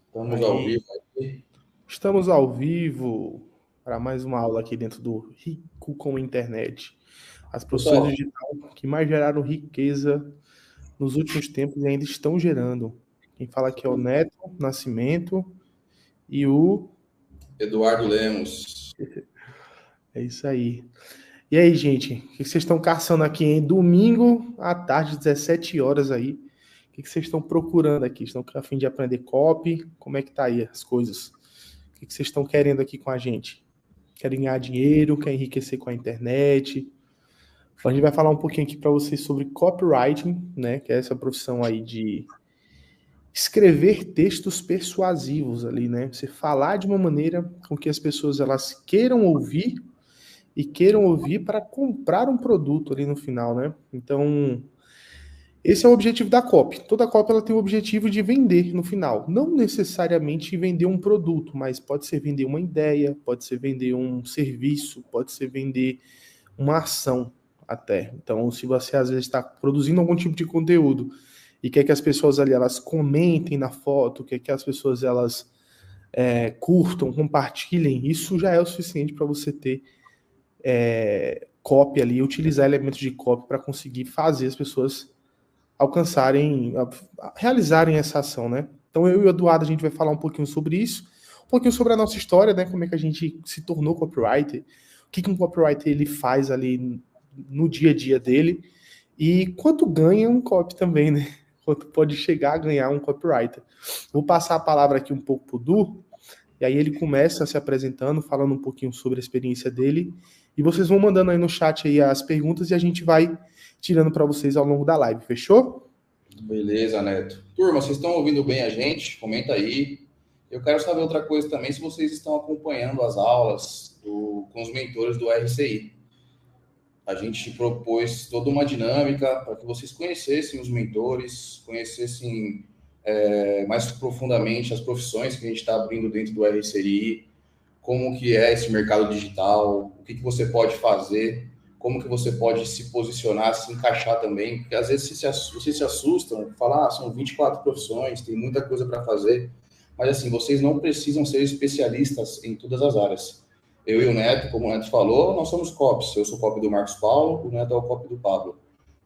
Estamos ao Aí, vivo aqui. estamos ao vivo para mais uma aula aqui dentro do Rico com Internet. As profissões Pessoal, digitais que mais geraram riqueza nos últimos tempos e ainda estão gerando. Quem fala aqui é o Neto Nascimento e o. Eduardo Lemos. É isso aí. E aí, gente, o que vocês estão caçando aqui, em domingo à tarde, 17 horas aí? O que vocês estão procurando aqui? Estão a fim de aprender copy? Como é que tá aí as coisas? O que vocês estão querendo aqui com a gente? Querem ganhar dinheiro, quer enriquecer com a internet. A gente vai falar um pouquinho aqui para vocês sobre copywriting, né? Que é essa profissão aí de escrever textos persuasivos ali, né? Você falar de uma maneira com que as pessoas elas queiram ouvir e queiram ouvir para comprar um produto ali no final, né? Então, esse é o objetivo da copy. Toda copy ela tem o objetivo de vender no final. Não necessariamente vender um produto, mas pode ser vender uma ideia, pode ser vender um serviço, pode ser vender uma ação até. Então, se você às vezes está produzindo algum tipo de conteúdo e quer que as pessoas ali elas comentem na foto, quer que as pessoas elas curtam, compartilhem, isso já é o suficiente para você ter copy ali, utilizar elementos de copy para conseguir fazer as pessoas alcançarem, realizarem essa ação, né? Então eu e o Eduardo a gente vai falar um pouquinho sobre isso, um pouquinho sobre a nossa história, né? Como é que a gente se tornou copywriter, o que um copywriter ele faz ali no dia a dia dele e quanto ganha um copy também, né? Quanto pode chegar a ganhar um copywriter. Vou passar a palavra aqui um pouco pro Du, e aí ele começa se apresentando, falando um pouquinho sobre a experiência dele, e vocês vão mandando aí no chat aí as perguntas e a gente vai tirando para vocês ao longo da live, fechou? Beleza, Neto. Turma, vocês estão ouvindo bem a gente? Comenta aí. Eu quero saber outra coisa também, se vocês estão acompanhando as aulas com os mentores do RCI. A gente propôs toda uma dinâmica para que vocês conhecessem os mentores, conhecessem mais profundamente as profissões que a gente está abrindo dentro do RCI, como que é esse mercado digital, o que você pode fazer, como que você pode se posicionar, se encaixar também, porque às vezes vocês se assustam, falam, são 24 profissões, tem muita coisa para fazer, mas assim, vocês não precisam ser especialistas em todas as áreas. Eu e o Neto, como o Neto falou, nós somos copies, eu sou copy do Marcos Paulo, o Neto é o copy do Pablo.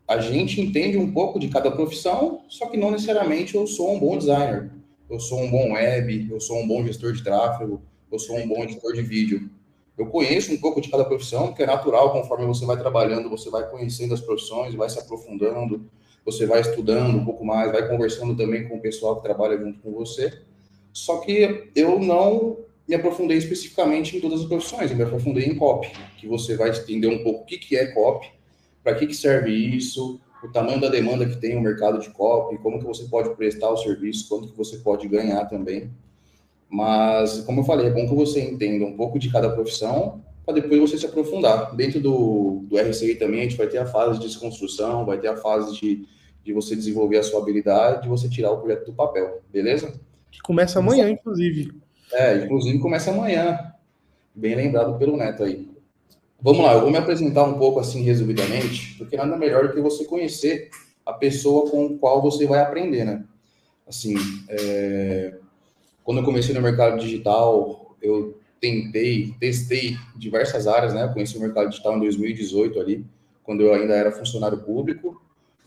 A gente entende um pouco de cada profissão, só que não necessariamente eu sou um bom designer, eu sou um bom web, eu sou um bom gestor de tráfego, eu sou um bom editor de vídeo. Eu conheço um pouco de cada profissão, porque é natural, conforme você vai trabalhando, você vai conhecendo as profissões, vai se aprofundando, você vai estudando um pouco mais, vai conversando também com o pessoal que trabalha junto com você. Só que eu não me aprofundei especificamente em todas as profissões, eu me aprofundei em copy, que você vai entender um pouco o que é copy, para que serve isso, o tamanho da demanda que tem o mercado de copy, como que você pode prestar o serviço, quanto que você pode ganhar também. Mas, como eu falei, é bom que você entenda um pouco de cada profissão para depois você se aprofundar. Dentro do RCI também a gente vai ter a fase de desconstrução, vai ter a fase de você desenvolver a sua habilidade, de você tirar o projeto do papel, beleza? Que começa amanhã, inclusive. Inclusive começa amanhã, bem lembrado pelo Neto aí. Vamos lá, eu vou me apresentar um pouco assim, resumidamente, porque nada melhor do que você conhecer a pessoa com a qual você vai aprender, né? Assim, quando eu comecei no mercado digital, eu testei diversas áreas, né? Eu conheci o mercado digital em 2018 ali, quando eu ainda era funcionário público.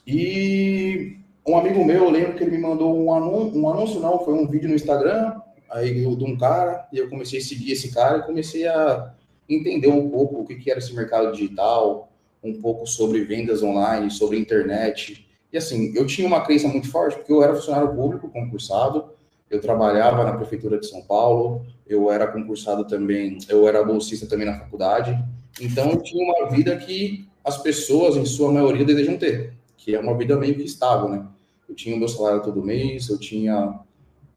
E um amigo meu, eu lembro que ele me mandou um anúncio, não, foi um vídeo no Instagram, aí de um cara, e eu comecei a seguir esse cara e comecei a entender um pouco o que era esse mercado digital, um pouco sobre vendas online, sobre internet. E assim, eu tinha uma crença muito forte, porque eu era funcionário público, concursado, eu trabalhava na prefeitura de São Paulo, eu era concursado também, eu era bolsista também na faculdade, então eu tinha uma vida que as pessoas, em sua maioria, desejam ter, que é uma vida meio que estável, né? Eu tinha o meu salário todo mês, eu tinha,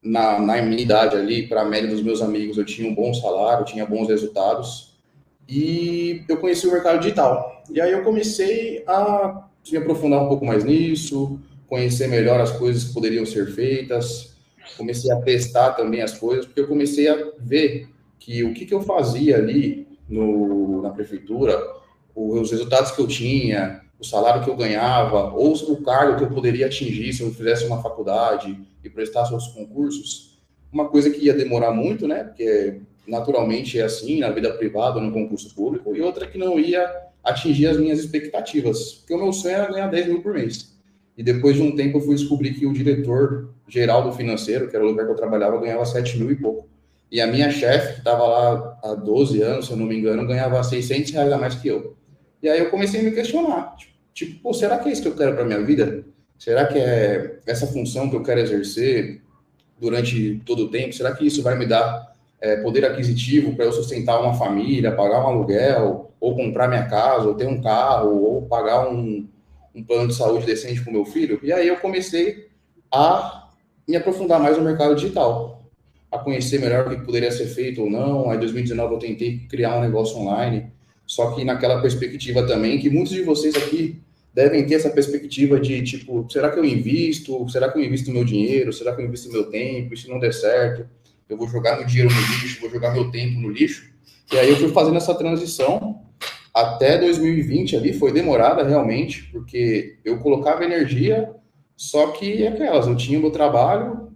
na minha idade ali, para a média dos meus amigos, eu tinha um bom salário, eu tinha bons resultados, e eu conheci o mercado digital. E aí eu comecei a me aprofundar um pouco mais nisso, conhecer melhor as coisas que poderiam ser feitas, comecei a testar também as coisas, porque eu comecei a ver que o que eu fazia ali na prefeitura, os resultados que eu tinha, o salário que eu ganhava, ou o cargo que eu poderia atingir se eu fizesse uma faculdade e prestasse outros concursos, uma coisa que ia demorar muito, né? Porque naturalmente é assim na vida privada, no concurso público, e outra que não ia atingir as minhas expectativas, porque o meu sonho era ganhar 10 mil por mês. E depois de um tempo eu fui descobrir que o diretor geral do financeiro, que era o lugar que eu trabalhava, ganhava 7 mil e pouco. E a minha chefe, que estava lá há 12 anos, se eu não me engano, ganhava R$ 600 a mais que eu. E aí eu comecei a me questionar, tipo, pô, será que é isso que eu quero para minha vida? Será que é essa função que eu quero exercer durante todo o tempo? Será que isso vai me dar poder aquisitivo para eu sustentar uma família, pagar um aluguel, ou comprar minha casa, ou ter um carro, ou pagar um plano de saúde decente para o meu filho? E aí eu comecei a me aprofundar mais no mercado digital, a conhecer melhor o que poderia ser feito ou não. Aí, em 2019, eu tentei criar um negócio online, só que naquela perspectiva também, que muitos de vocês aqui devem ter essa perspectiva de, tipo, será que eu invisto? Será que eu invisto meu dinheiro? Será que eu invisto meu tempo? E se não der certo, eu vou jogar meu dinheiro no lixo, vou jogar meu tempo no lixo? E aí eu fui fazendo essa transição até 2020 ali, foi demorada realmente, porque eu colocava energia, só que aquelas, eu tinha o meu trabalho,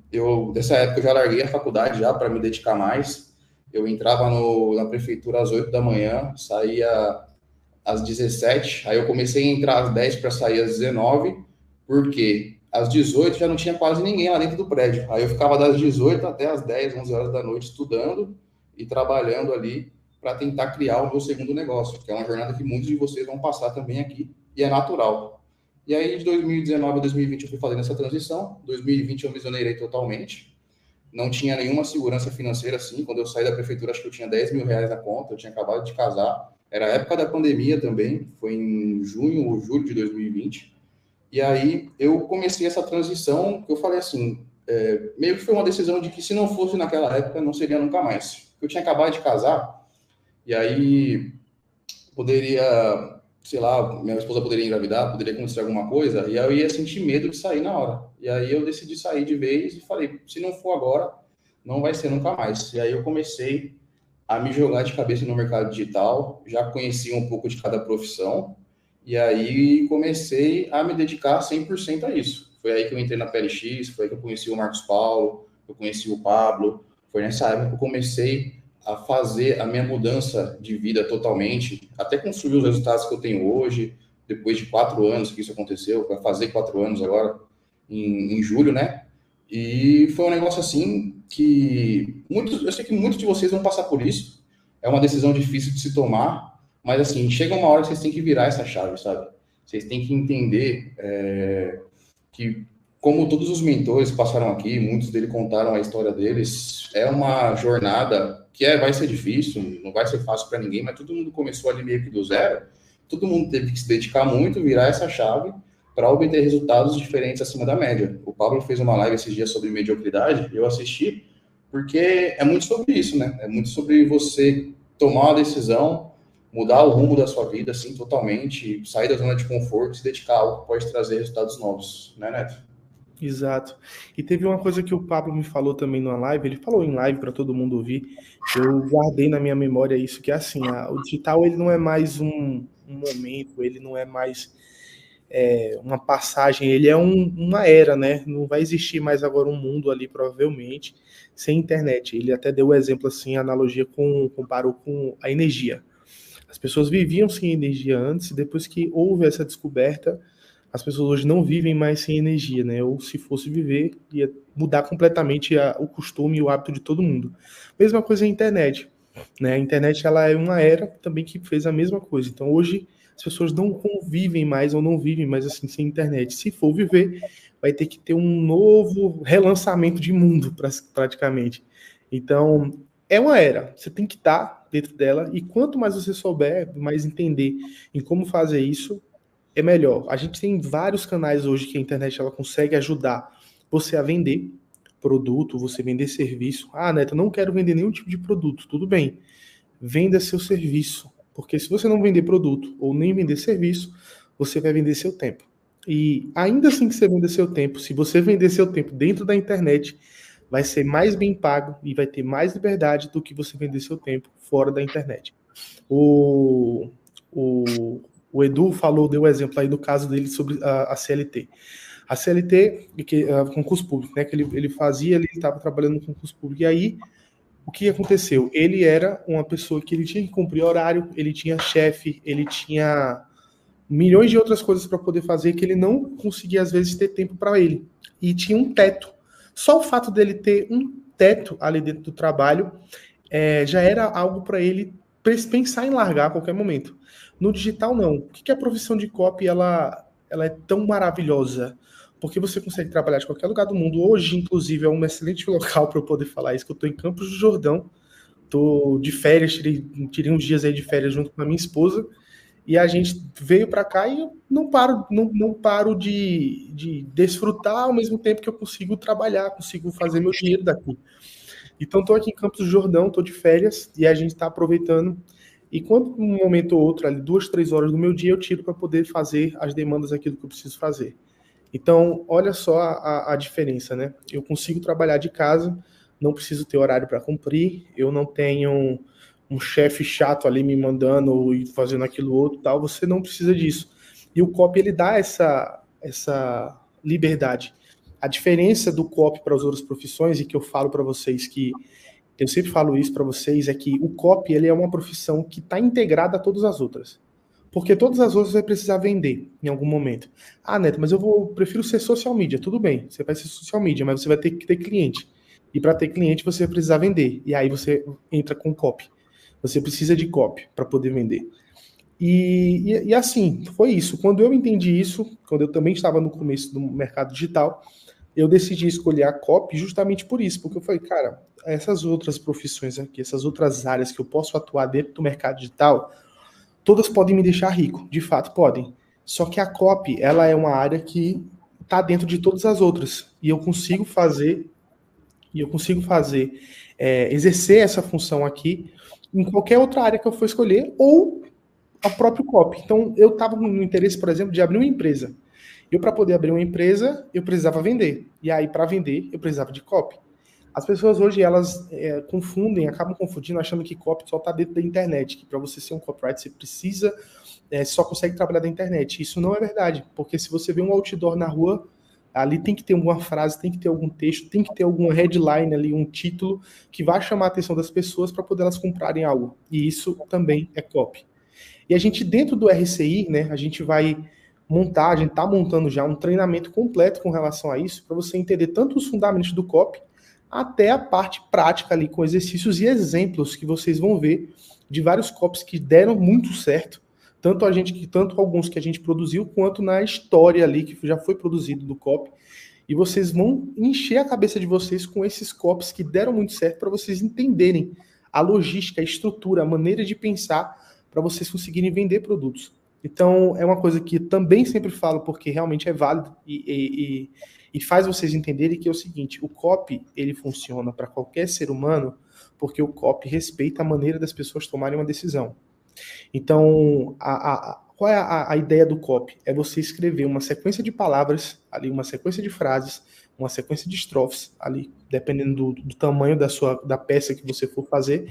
dessa época eu já larguei a faculdade já para me dedicar mais, eu entrava na prefeitura às 8 da manhã, saía às 17, aí eu comecei a entrar às 10 para sair às 19, porque às 18 já não tinha quase ninguém lá dentro do prédio. Aí eu ficava das 18 até às 10, 11 horas da noite estudando e trabalhando ali para tentar criar o meu segundo negócio, que é uma jornada que muitos de vocês vão passar também aqui, e é natural. E aí, de 2019 a 2020, eu fui fazendo essa transição. 2020 eu me exonerei totalmente. Não tinha nenhuma segurança financeira assim. Quando eu saí da prefeitura, acho que eu tinha R$ 10.000 na conta. Eu tinha acabado de casar. Era a época da pandemia também. Foi em junho ou julho de 2020. E aí eu comecei essa transição que eu falei assim, meio que foi uma decisão de que se não fosse naquela época, não seria nunca mais. Eu tinha acabado de casar, e aí poderia, sei lá, minha esposa poderia engravidar, poderia acontecer alguma coisa, e aí eu ia sentir medo de sair na hora. E aí eu decidi sair de vez e falei, se não for agora, não vai ser nunca mais. E aí eu comecei a me jogar de cabeça no mercado digital, já conhecia um pouco de cada profissão, e aí comecei a me dedicar 100% a isso. Foi aí que eu entrei na PLX, foi aí que eu conheci o Marcos Paulo, eu conheci o Pablo, foi nessa época que eu comecei a fazer a minha mudança de vida totalmente, até construir os resultados que eu tenho hoje, depois de 4 anos que isso aconteceu, vai fazer 4 anos agora, em julho, né? E foi um negócio assim que eu sei que muitos de vocês vão passar por isso. É uma decisão difícil de se tomar, mas assim, chega uma hora que vocês têm que virar essa chave, sabe? Vocês têm que entender que, como todos os mentores passaram aqui, muitos deles contaram a história deles, é uma jornada que vai ser difícil, não vai ser fácil para ninguém, mas todo mundo começou ali meio que do zero, todo mundo teve que se dedicar muito, virar essa chave para obter resultados diferentes acima da média. O Pablo fez uma live esses dias sobre mediocridade, eu assisti, porque é muito sobre isso, né? É muito sobre você tomar uma decisão, mudar o rumo da sua vida, assim, totalmente, sair da zona de conforto e se dedicar a algo que pode trazer resultados novos, né, Neto? Exato. E teve uma coisa que o Pablo me falou também numa live, ele falou em live para todo mundo ouvir, eu guardei na minha memória isso, que é assim, o digital ele não é mais um momento, ele não é mais uma passagem, ele é uma era, né? Não vai existir mais agora um mundo ali, provavelmente, sem internet. Ele até deu o exemplo assim, a analogia comparou com a energia. As pessoas viviam sem energia antes, e depois que houve essa descoberta, as pessoas hoje não vivem mais sem energia, né? Ou se fosse viver, ia mudar completamente o costume e o hábito de todo mundo. Mesma coisa a internet, né? A internet ela é uma era também que fez a mesma coisa. Então hoje as pessoas não convivem mais ou não vivem mais assim sem internet. Se for viver, vai ter que ter um novo relançamento de mundo praticamente. Então é uma era. Você tem que estar dentro dela e quanto mais você souber, mais entender em como fazer isso, é melhor. A gente tem vários canais hoje que a internet ela consegue ajudar você a vender produto, você vender serviço. Ah, Neto, não quero vender nenhum tipo de produto. Tudo bem. Venda seu serviço. Porque se você não vender produto ou nem vender serviço, você vai vender seu tempo. E ainda assim que você vender seu tempo, se você vender seu tempo dentro da internet, vai ser mais bem pago e vai ter mais liberdade do que você vender seu tempo fora da internet. O Edu falou, deu o exemplo aí do caso dele sobre a CLT. A CLT, concurso público, né? Que ele fazia, ele estava trabalhando no concurso público. E aí, o que aconteceu? Ele era uma pessoa que ele tinha que cumprir horário, ele tinha chefe, ele tinha milhões de outras coisas para poder fazer que ele não conseguia, às vezes, ter tempo para ele. E tinha um teto. Só o fato dele ter um teto ali dentro do trabalho já era algo para ele pensar em largar a qualquer momento. No digital, não. Por que a profissão de copy ela é tão maravilhosa? Porque você consegue trabalhar de qualquer lugar do mundo. Hoje, inclusive, é um excelente local para eu poder falar isso, que eu estou em Campos do Jordão. Estou de férias, tirei uns dias aí de férias junto com a minha esposa. E a gente veio para cá e eu não paro de desfrutar ao mesmo tempo que eu consigo trabalhar, consigo fazer meu dinheiro daqui. Então, estou aqui em Campos do Jordão, estou de férias e a gente está aproveitando. E quando um momento ou outro, ali 2, 3 horas do meu dia, eu tiro para poder fazer as demandas daquilo que eu preciso fazer. Então, olha só a diferença, né? Eu consigo trabalhar de casa, não preciso ter horário para cumprir, eu não tenho um chefe chato ali me mandando e fazendo aquilo outro, tal. Você não precisa disso. E o copy, ele dá essa liberdade. A diferença do copy para as outras profissões, e que eu falo para vocês que eu sempre falo isso para vocês, é que o copy, ele é uma profissão que está integrada a todas as outras. Porque todas as outras você vai precisar vender em algum momento. Ah, Neto, mas prefiro ser social media. Tudo bem, você vai ser social media, mas você vai ter que ter cliente. E para ter cliente, você vai precisar vender. E aí você entra com copy. Você precisa de copy para poder vender. E assim, foi isso. Quando eu entendi isso, quando eu também estava no começo do mercado digital, eu decidi escolher a copy justamente por isso. Porque eu falei, cara, essas outras profissões aqui, essas outras áreas que eu posso atuar dentro do mercado digital, todas podem me deixar rico, de fato podem. Só que a copy, ela é uma área que está dentro de todas as outras. E eu consigo exercer essa função aqui em qualquer outra área que eu for escolher, ou a próprio copy. Então, eu estava no interesse, por exemplo, de abrir uma empresa. Eu, para poder abrir uma empresa, eu precisava vender. E aí, para vender, eu precisava de copy. As pessoas hoje, elas acabam confundindo, achando que copy só está dentro da internet, que para você ser um copywriter, você precisa, só consegue trabalhar da internet. Isso não é verdade, porque se você vê um outdoor na rua, ali tem que ter alguma frase, tem que ter algum texto, tem que ter alguma headline ali, um título, que vai chamar a atenção das pessoas para poder elas comprarem algo. E isso também é copy. E a gente, dentro do RCI, né, a gente está montando já um treinamento completo com relação a isso, para você entender tanto os fundamentos do copy, até a parte prática ali, com exercícios e exemplos que vocês vão ver de vários copies que deram muito certo, tanto alguns que a gente produziu, quanto na história ali, que já foi produzido do copy. E vocês vão encher a cabeça de vocês com esses copies que deram muito certo, para vocês entenderem a logística, a estrutura, a maneira de pensar, para vocês conseguirem vender produtos. Então, é uma coisa que também sempre falo, porque realmente é válido e faz vocês entenderem que é o seguinte, o copy, ele funciona para qualquer ser humano, porque o copy respeita a maneira das pessoas tomarem uma decisão. Então, qual é a ideia do copy? É você escrever uma sequência de palavras, ali, uma sequência de frases, uma sequência de estrofes, ali, dependendo do tamanho da peça que você for fazer,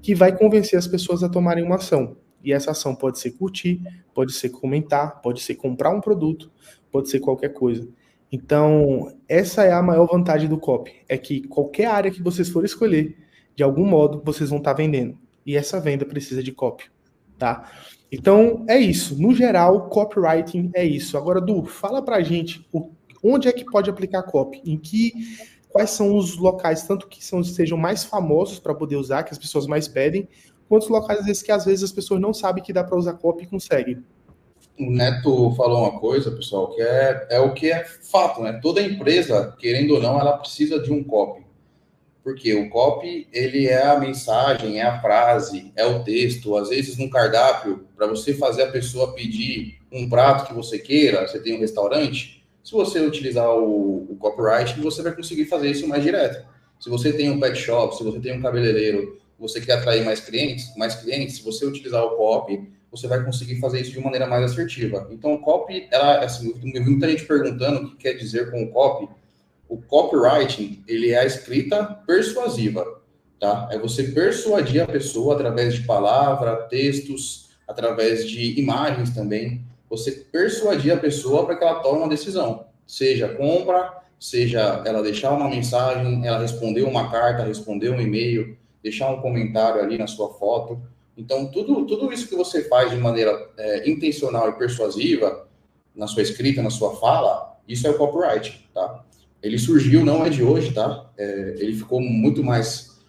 que vai convencer as pessoas a tomarem uma ação. E essa ação pode ser curtir, pode ser comentar, pode ser comprar um produto, pode ser qualquer coisa. Então, essa é a maior vantagem do copy, é que qualquer área que vocês forem escolher, de algum modo, vocês vão estar vendendo. E essa venda precisa de copy, tá? Então, é isso. No geral, copywriting é isso. Agora, Du, fala pra gente onde é que pode aplicar copy, quais são os locais, tanto que sejam mais famosos para poder usar, que as pessoas mais pedem, quantos locais, às vezes, que às vezes as pessoas não sabem que dá para usar copy e conseguem. O Neto falou uma coisa, pessoal, que é o que é fato, né? Toda empresa, querendo ou não, ela precisa de um copy. Porque o copy, ele é a mensagem, é a frase, é o texto. Às vezes, no cardápio, para você fazer a pessoa pedir um prato que você queira, você tem um restaurante, se você utilizar o copyright, você vai conseguir fazer isso mais direto. Se você tem um pet shop, se você tem um cabeleireiro, você quer atrair mais clientes, se você utilizar o copy, você vai conseguir fazer isso de maneira mais assertiva. Então, o copy, assim, eu vi muita gente perguntando o que quer dizer com o copy. O copywriting, ele é a escrita persuasiva, tá? É você persuadir a pessoa através de palavra, textos, através de imagens também. Você persuadir a pessoa para que ela tome uma decisão, Seja compra, seja ela deixar uma mensagem, ela responder uma carta, responder um e-mail, deixar um comentário ali na sua foto. Então, tudo isso que você faz de maneira intencional e persuasiva, na sua escrita, na sua fala, isso é o copyright, tá? Ele surgiu, não é de hoje, tá? Ele ficou muito mais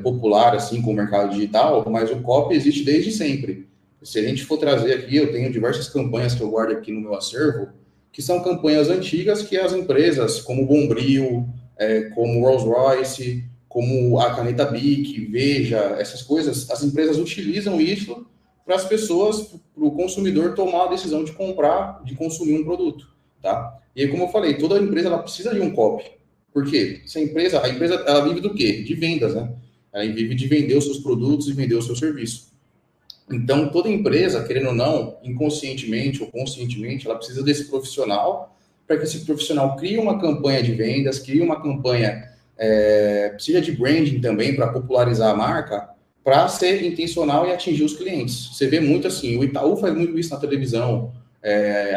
popular, assim, com o mercado digital, mas o copy existe desde sempre. Se a gente for trazer aqui, eu tenho diversas campanhas que eu guardo aqui no meu acervo, que são campanhas antigas que as empresas, como Bombril, como Rolls-Royce, como a caneta Bic, Veja, essas coisas, as empresas utilizam isso para as pessoas, para o consumidor tomar a decisão de comprar, de consumir um produto, tá? E aí, como eu falei, toda empresa ela precisa de um copy. Por quê? Se a empresa ela vive do quê? De vendas, né? Ela vive de vender os seus produtos e vender o seu serviço. Então, toda empresa, querendo ou não, inconscientemente ou conscientemente, ela precisa desse profissional para que esse profissional crie uma campanha de vendas, crie uma campanha, precisa de branding também para popularizar a marca, para ser intencional e atingir os clientes. Você vê muito assim, o Itaú faz muito isso na televisão,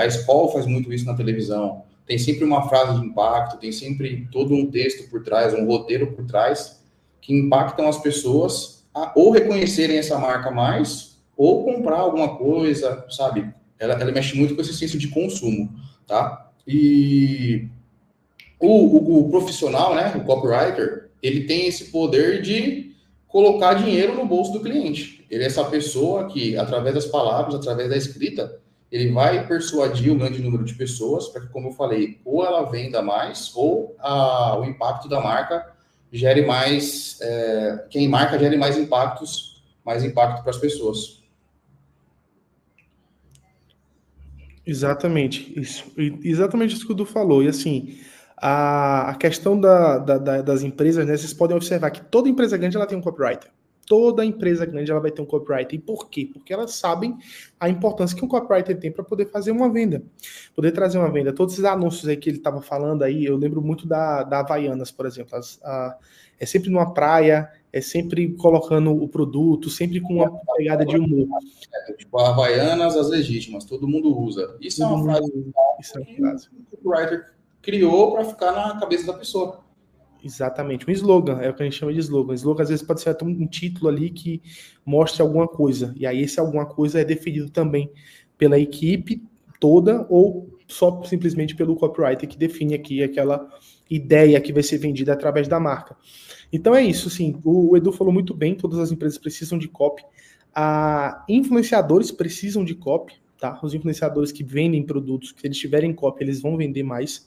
a Skol faz muito isso na televisão, tem sempre uma frase de impacto, tem sempre todo um texto por trás, um roteiro por trás, que impactam as pessoas a ou reconhecerem essa marca mais, ou comprar alguma coisa, sabe? Ela mexe muito com esse senso de consumo, tá? E o profissional, né, o copywriter, ele tem esse poder de colocar dinheiro no bolso do cliente. Ele é essa pessoa que, através das palavras, através da escrita, ele vai persuadir um grande número de pessoas para que, como eu falei, ou ela venda mais, ou o impacto da marca gere mais, quem marca gere mais impacto para as pessoas. Exatamente isso. Exatamente isso que o Du falou. E assim, a questão das empresas, né? Vocês podem observar que toda empresa grande ela tem um copywriter. Toda empresa grande ela vai ter um copywriter. E por quê? Porque elas sabem a importância que um copywriter tem para poder fazer uma venda, poder trazer uma venda. Todos esses anúncios aí que ele estava falando aí, eu lembro muito da Havaianas, por exemplo. É sempre numa praia, é sempre colocando o produto, sempre com uma pegada de humor. Tipo, Havaianas, as legítimas, todo mundo usa. Isso é uma frase que o copywriter criou para ficar na cabeça da pessoa. Exatamente, um slogan, é o que a gente chama de slogan. Slogan às vezes pode ser um título ali que mostre alguma coisa, e aí esse alguma coisa é definido também pela equipe toda ou só simplesmente pelo copywriter que define aqui aquela ideia que vai ser vendida através da marca. Então é isso, sim, o Edu falou muito bem, todas as empresas precisam de copy, influenciadores precisam de copy, tá? Os influenciadores que vendem produtos, que se eles tiverem copy, eles vão vender mais.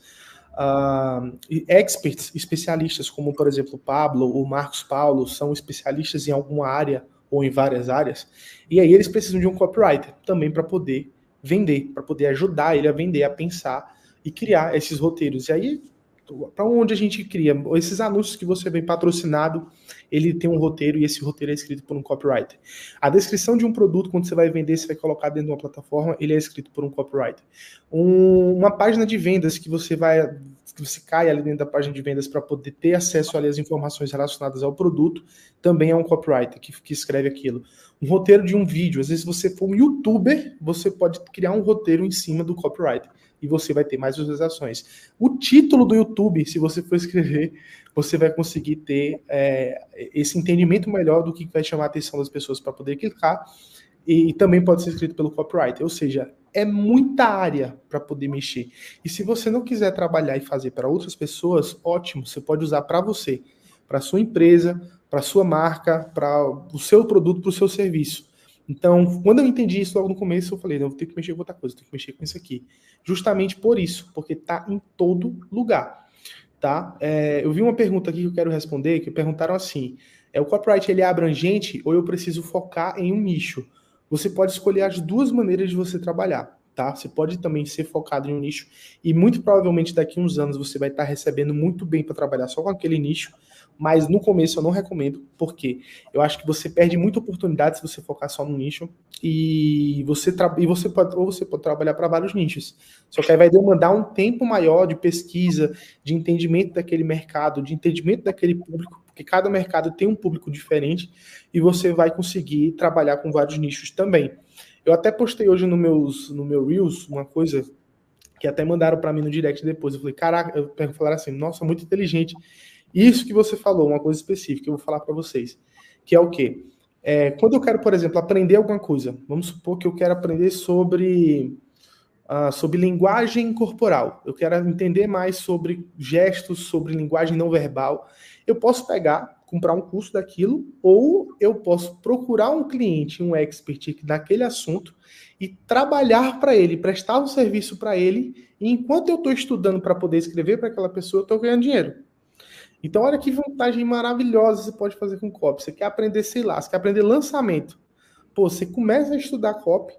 Experts, especialistas, como por exemplo o Pablo ou Marcos Paulo, são especialistas em alguma área ou em várias áreas, e aí eles precisam de um copywriter também para poder vender, para poder ajudar ele a vender, a pensar e criar esses roteiros. E aí, para onde a gente cria? Esses anúncios que você vê patrocinado, ele tem um roteiro e esse roteiro é escrito por um copywriter. A descrição de um produto, quando você vai vender, você vai colocar dentro de uma plataforma, ele é escrito por um copywriter. Uma página de vendas que você cai ali dentro da página de vendas para poder ter acesso ali às informações relacionadas ao produto, também é um copywriter que escreve aquilo. Um roteiro de um vídeo, às vezes você for um youtuber, você pode criar um roteiro em cima do copywriter e você vai ter mais visualizações. O título do YouTube, se você for escrever, você vai conseguir ter esse entendimento melhor do que vai chamar a atenção das pessoas para poder clicar, e também pode ser escrito pelo copywriter, ou seja, é muita área para poder mexer. E se você não quiser trabalhar e fazer para outras pessoas, ótimo, você pode usar para você, para sua empresa, para sua marca, para o seu produto, para o seu serviço. Então, quando eu entendi isso logo no começo, eu falei, não, eu tenho que mexer com outra coisa, eu tenho que mexer com isso aqui. Justamente por isso, porque está em todo lugar, tá? Eu vi uma pergunta aqui que eu quero responder, que perguntaram assim, o copyright ele é abrangente ou eu preciso focar em um nicho? Você pode escolher as duas maneiras de você trabalhar, tá? Você pode também ser focado em um nicho e muito provavelmente daqui a uns anos você vai estar recebendo muito bem para trabalhar só com aquele nicho, mas no começo eu não recomendo, porque eu acho que você perde muita oportunidade se você focar só no nicho e você pode trabalhar para vários nichos. Só que aí vai demandar um tempo maior de pesquisa, de entendimento daquele mercado, de entendimento daquele público, porque cada mercado tem um público diferente e você vai conseguir trabalhar com vários nichos também. Eu até postei hoje no meu Reels uma coisa que até mandaram para mim no direct depois. Eu falei, caraca, falaram assim, nossa, muito inteligente. Isso que você falou, uma coisa específica, eu vou falar para vocês, que é o quê? Quando eu quero, por exemplo, aprender alguma coisa, vamos supor que eu quero aprender sobre linguagem corporal, eu quero entender mais sobre gestos, sobre linguagem não verbal, eu posso pegar, comprar um curso daquilo, ou eu posso procurar um cliente, um expert daquele assunto, e trabalhar para ele, prestar um serviço para ele, e enquanto eu estou estudando para poder escrever para aquela pessoa, eu estou ganhando dinheiro. Então, olha que vantagem maravilhosa você pode fazer com copy. Você quer aprender, sei lá, você quer aprender lançamento. Pô, você começa a estudar copy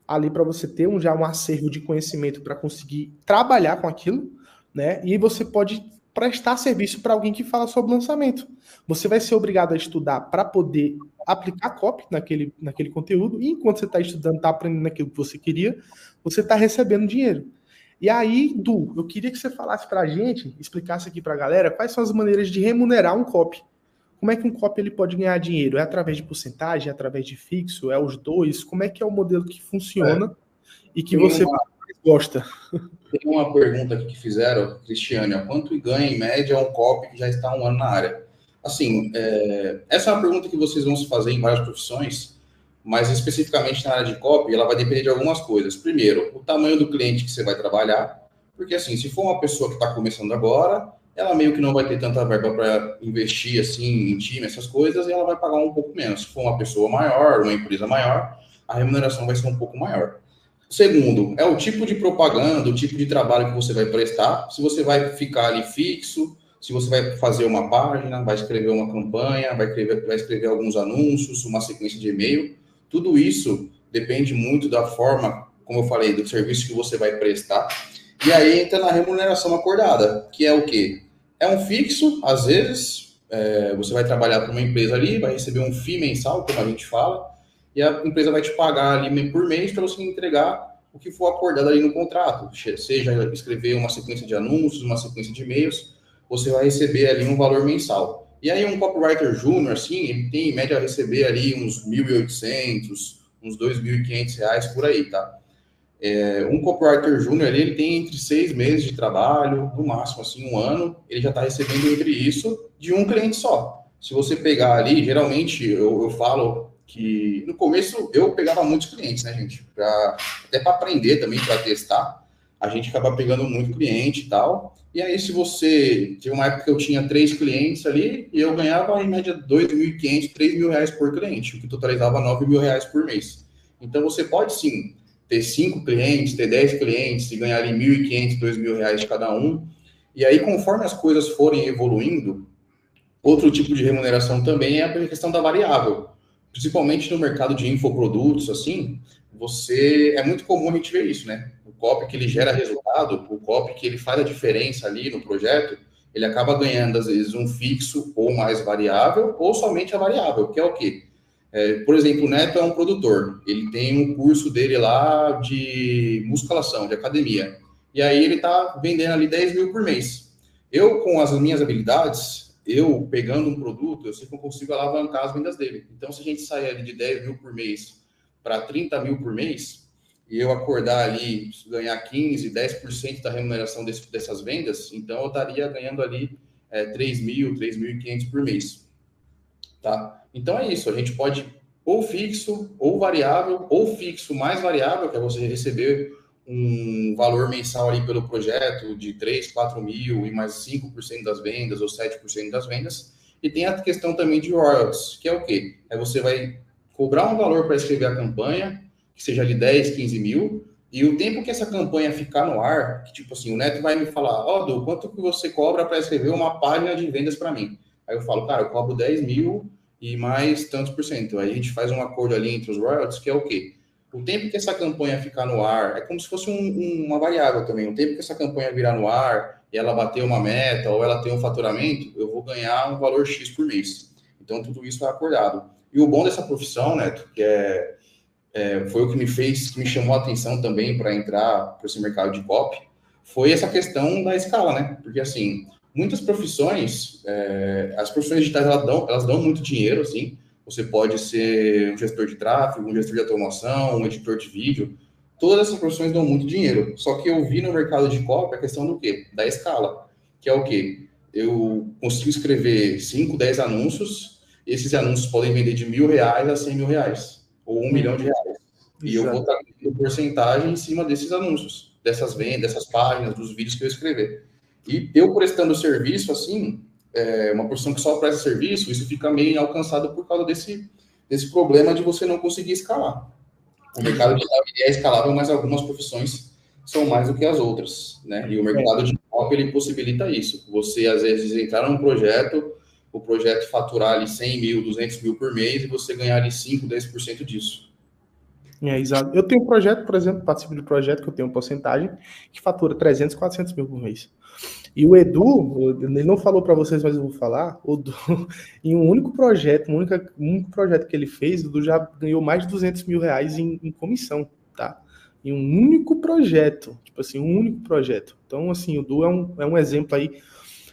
ali para você ter já um acervo de conhecimento para conseguir trabalhar com aquilo, né? E você pode prestar serviço para alguém que fala sobre lançamento. Você vai ser obrigado a estudar para poder aplicar copy naquele conteúdo, e enquanto você está estudando, está aprendendo aquilo que você queria, você está recebendo dinheiro. E aí, Du, eu queria que você falasse para a gente, explicasse aqui para a galera, quais são as maneiras de remunerar um copy. Como é que um copy ele pode ganhar dinheiro? É através de porcentagem, é através de fixo, é os dois? Como é que é o modelo que funciona e que você gosta? Tem uma pergunta aqui que fizeram, Cristiane, quanto ganha em média um copy que já está há um ano na área? Assim, essa é uma pergunta que vocês vão se fazer em várias profissões, mas especificamente na área de copy, ela vai depender de algumas coisas. Primeiro, o tamanho do cliente que você vai trabalhar, porque assim, se for uma pessoa que está começando agora, ela meio que não vai ter tanta verba para investir assim em time, essas coisas, e ela vai pagar um pouco menos. Se for uma pessoa maior, uma empresa maior, a remuneração vai ser um pouco maior. Segundo, é o tipo de propaganda, o tipo de trabalho que você vai prestar, se você vai ficar ali fixo, se você vai fazer uma página, vai escrever uma campanha, vai escrever alguns anúncios, uma sequência de e-mail. Tudo isso depende muito da forma, como eu falei, do serviço que você vai prestar. E aí entra na remuneração acordada, que é o quê? É um fixo, às vezes, você vai trabalhar para uma empresa ali, vai receber um FII mensal, como a gente fala, e a empresa vai te pagar ali por mês para você entregar o que for acordado ali no contrato. Seja escrever uma sequência de anúncios, uma sequência de e-mails, você vai receber ali um valor mensal. E aí um copywriter júnior, assim, ele tem em média a receber ali uns 1.800, uns 2.500 reais por aí, tá? Um copywriter júnior ele tem entre 6 meses de trabalho, no máximo assim 1 ano, ele já está recebendo entre isso de um cliente só. Se você pegar ali, geralmente eu falo que no começo eu pegava muitos clientes, né, gente? Até para aprender também, para testar, a gente acaba pegando muito cliente e tal. E aí, se você... Teve uma época que eu tinha 3 clientes ali e eu ganhava em média 2.500, 3.000 reais por cliente, o que totalizava 9.000 reais por mês. Então, você pode sim ter 5 clientes, ter 10 clientes e ganhar ali 1.500, 2.000 reais de cada um. E aí, conforme as coisas forem evoluindo, outro tipo de remuneração também é a questão da variável. Principalmente no mercado de infoprodutos, assim, é muito comum a gente ver isso, né? O copy que ele gera resultado, o copy que ele faz a diferença ali no projeto, ele acaba ganhando, às vezes, um fixo ou mais variável, ou somente a variável, que é o quê? Por exemplo, o Neto é um produtor, ele tem um curso dele lá de musculação, de academia, e aí ele tá vendendo ali 10 mil por mês. Eu, com as minhas habilidades, eu pegando um produto, eu sei que eu consigo alavancar as vendas dele. Então, se a gente sair ali de 10 mil por mês para 30 mil por mês, e eu acordar ali, ganhar 15, 10% da remuneração dessas vendas, então eu estaria ganhando ali 3 mil, 3.500 por mês. Tá? Então é isso, a gente pode ou fixo, ou variável, ou fixo mais variável, que é você receber um valor mensal ali pelo projeto de 3, 4 mil e mais 5% das vendas ou 7% das vendas. E tem a questão também de royalties, que é o quê? Você vai cobrar um valor para escrever a campanha, que seja de 10, 15 mil, e o tempo que essa campanha ficar no ar, que tipo assim, o Neto vai me falar, Du, quanto que você cobra para escrever uma página de vendas para mim? Aí eu falo, cara, eu cobro 10 mil e mais tantos por cento. Aí a gente faz um acordo ali entre os royalties, que é o quê? O tempo que essa campanha ficar no ar, é como se fosse uma variável também. O tempo que essa campanha virar no ar e ela bater uma meta ou ela ter um faturamento, eu vou ganhar um valor X por mês. Então, tudo isso é acordado. E o bom dessa profissão, Neto, que foi o que me chamou a atenção também para entrar para esse mercado de copy, foi essa questão da escala, né? Porque, assim, muitas profissões, as profissões digitais, elas dão muito dinheiro, assim. Você pode ser um gestor de tráfego, um gestor de automação, um editor de vídeo. Todas essas profissões dão muito dinheiro. Só que eu vi no mercado de copy a questão do quê? Da escala. Que é o quê? Eu consigo escrever 5, 10 anúncios, e esses anúncios podem vender de R$ 1.000 a R$ 100.000, ou R$ 1 milhão. E eu vou estar ganhando porcentagem em cima desses anúncios, dessas vendas, dessas páginas, dos vídeos que eu escrever. E eu prestando serviço, assim, uma profissão que só presta serviço, isso fica meio inalcançado por causa desse problema de você não conseguir escalar. O mercado digital é escalável, mas algumas profissões são mais do que as outras, né? E o mercado de copy, ele possibilita isso. Você, às vezes, entrar num projeto, o projeto faturar ali 100 mil, 200 mil por mês, e você ganhar ali 5, 10% disso. Exato. Eu tenho um projeto, por exemplo, participo de um projeto que eu tenho uma porcentagem que fatura 300, 400 mil por mês. E o Edu, ele não falou para vocês, mas eu vou falar, o Edu, em um único projeto, um único projeto que ele fez, o Edu já ganhou mais de 200 mil reais em comissão, tá? Em um único projeto, tipo assim, um único projeto. Então, assim, o Edu é um exemplo aí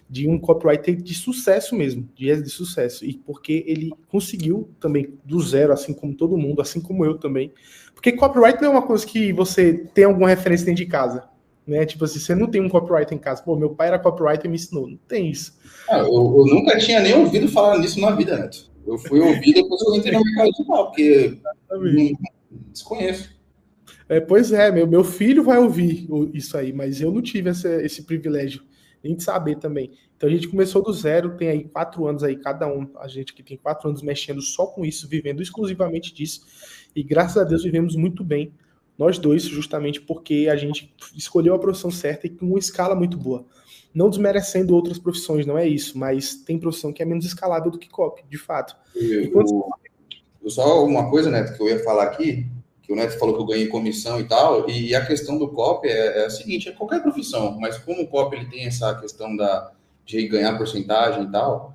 de um copywriter de sucesso mesmo, de sucesso, e porque ele conseguiu também do zero, assim como todo mundo, assim como eu também, porque copywriter não é uma coisa que você tem alguma referência dentro de casa, né? Tipo assim, você não tem um copywriter em casa. Pô, meu pai era copywriter e me ensinou. Não tem isso. Eu nunca tinha nem ouvido falar nisso na vida, Neto. Eu fui ouvir depois que eu entrei no mercado digital, porque desconheço. Pois é, meu filho vai ouvir isso aí, mas eu não tive esse privilégio nem de saber também. Então a gente começou do zero, tem aí 4 anos aí, cada um, a gente que tem 4 anos mexendo só com isso, vivendo exclusivamente disso, e graças a Deus vivemos muito bem. Nós dois, justamente porque a gente escolheu a profissão certa e com uma escala muito boa. Não desmerecendo outras profissões, não é isso, mas tem profissão que é menos escalável do que copy, de fato. Só uma coisa, Neto, que eu ia falar aqui, que o Neto falou que eu ganhei comissão e tal, e a questão do copy é a seguinte, é qualquer profissão, mas como o copy ele tem essa questão de ganhar porcentagem e tal,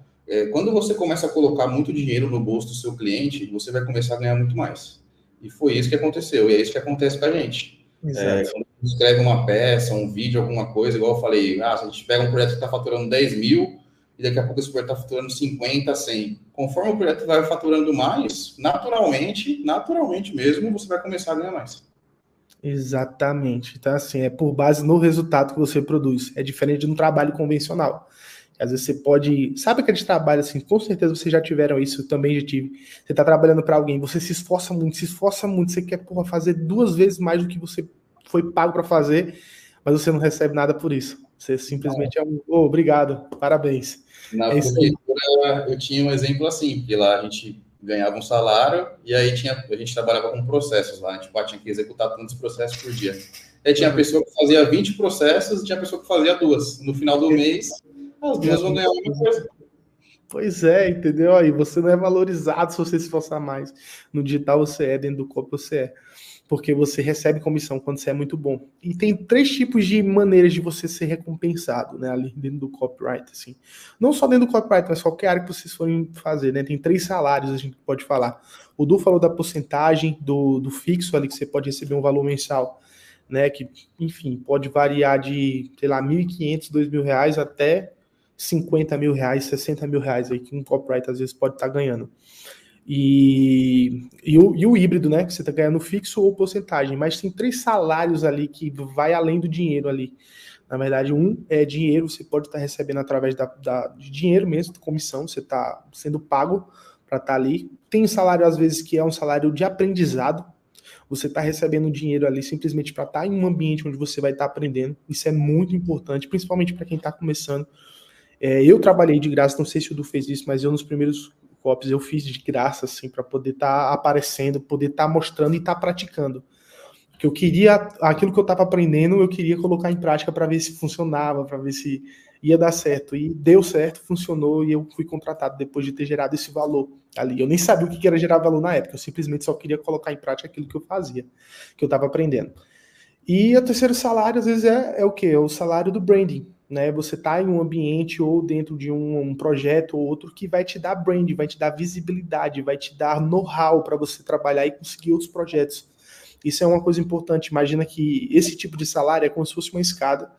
quando você começa a colocar muito dinheiro no bolso do seu cliente, você vai começar a ganhar muito mais. E foi isso que aconteceu, e é isso que acontece com a gente. Quando a gente escreve uma peça, um vídeo, alguma coisa, igual eu falei, se a gente pega um projeto que está faturando 10 mil, e daqui a pouco esse projeto está faturando 50, 100. Conforme o projeto vai faturando mais, naturalmente mesmo, você vai começar a ganhar mais. Exatamente. Então, assim, é por base no resultado que você produz. É diferente de um trabalho convencional. Às vezes você pode... Sabe aquele trabalho, assim, com certeza vocês já tiveram isso, eu também já tive. Você está trabalhando para alguém, você se esforça muito, você quer, fazer 2 vezes mais do que você foi pago para fazer, mas você não recebe nada por isso. Você simplesmente obrigado, parabéns. Na prefeitura, eu tinha um exemplo assim, porque lá a gente ganhava um salário e aí a gente trabalhava com processos lá, a gente tinha que executar tantos processos por dia. Aí tinha a pessoa que fazia 20 processos e tinha a pessoa que fazia 2. No final do mês, as 2 vão ganhar uma coisa. Pois é, entendeu? Aí você não é valorizado se você se esforçar mais. No digital você é, dentro do copy você é. Porque você recebe comissão quando você é muito bom. E tem 3 tipos de maneiras de você ser recompensado, né, ali dentro do copyright, assim. Não só dentro do copyright, mas qualquer área que vocês forem fazer, né? Tem 3 salários, a gente pode falar. O Du falou da porcentagem do fixo ali, que você pode receber um valor mensal, né? Que, enfim, pode variar de, sei lá, R$1.500, R$2.000 até R$50 mil, R$60 mil aí, que um copyright às vezes pode estar ganhando. E o híbrido, né? Que você está ganhando fixo ou porcentagem, mas tem 3 salários ali que vai além do dinheiro ali. Na verdade, um é dinheiro, você pode estar recebendo através de dinheiro mesmo, de comissão, você está sendo pago para estar ali. Tem salário, às vezes, que é um salário de aprendizado. Você está recebendo dinheiro ali simplesmente para estar em um ambiente onde você vai estar aprendendo. Isso é muito importante, principalmente para quem está começando. Eu trabalhei de graça, não sei se o Du fez isso, mas eu nos primeiros copies eu fiz de graça, assim, para poder estar aparecendo, poder estar mostrando e estar praticando. Porque eu queria, aquilo que eu estava aprendendo, eu queria colocar em prática para ver se funcionava, para ver se ia dar certo. E deu certo, funcionou, e eu fui contratado depois de ter gerado esse valor ali. Eu nem sabia o que era gerar valor na época, eu simplesmente só queria colocar em prática aquilo que eu fazia, que eu estava aprendendo. E o terceiro salário, às vezes, é o quê? É o salário do branding. Né, você está em um ambiente ou dentro de um projeto ou outro que vai te dar brand, vai te dar visibilidade, vai te dar know-how para você trabalhar e conseguir outros projetos. Isso é uma coisa importante. Imagina que esse tipo de salário é como se fosse uma escada,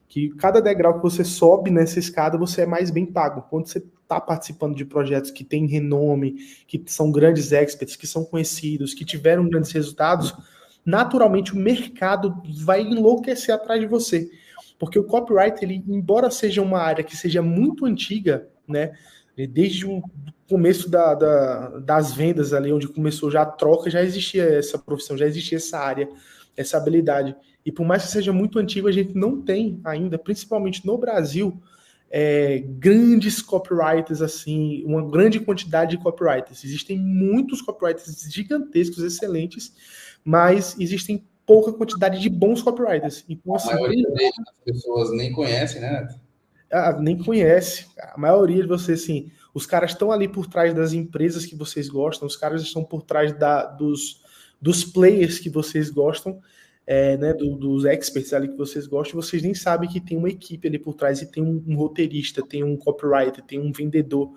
que cada degrau que você sobe nessa escada, você é mais bem pago. Quando você está participando de projetos que têm renome, que são grandes experts, que são conhecidos, que tiveram grandes resultados, naturalmente o mercado vai enlouquecer atrás de você. Porque o copyright, ele, embora seja uma área que seja muito antiga, né, desde o começo das vendas ali, onde começou já a troca, já existia essa profissão, já existia essa área, essa habilidade. E por mais que seja muito antigo, a gente não tem ainda, principalmente no Brasil, grandes copywriters, assim, uma grande quantidade de copywriters. Existem muitos copywriters gigantescos, excelentes, mas existem pouca quantidade de bons copywriters. Então, A assim, maioria das pessoas nem conhecem, né? nem conhece. A maioria de vocês, assim, os caras estão ali por trás das empresas que vocês gostam, os caras estão por trás dos players que vocês gostam, né, dos experts ali que vocês gostam, e vocês nem sabem que tem uma equipe ali por trás, e tem um roteirista, tem um copywriter, tem um vendedor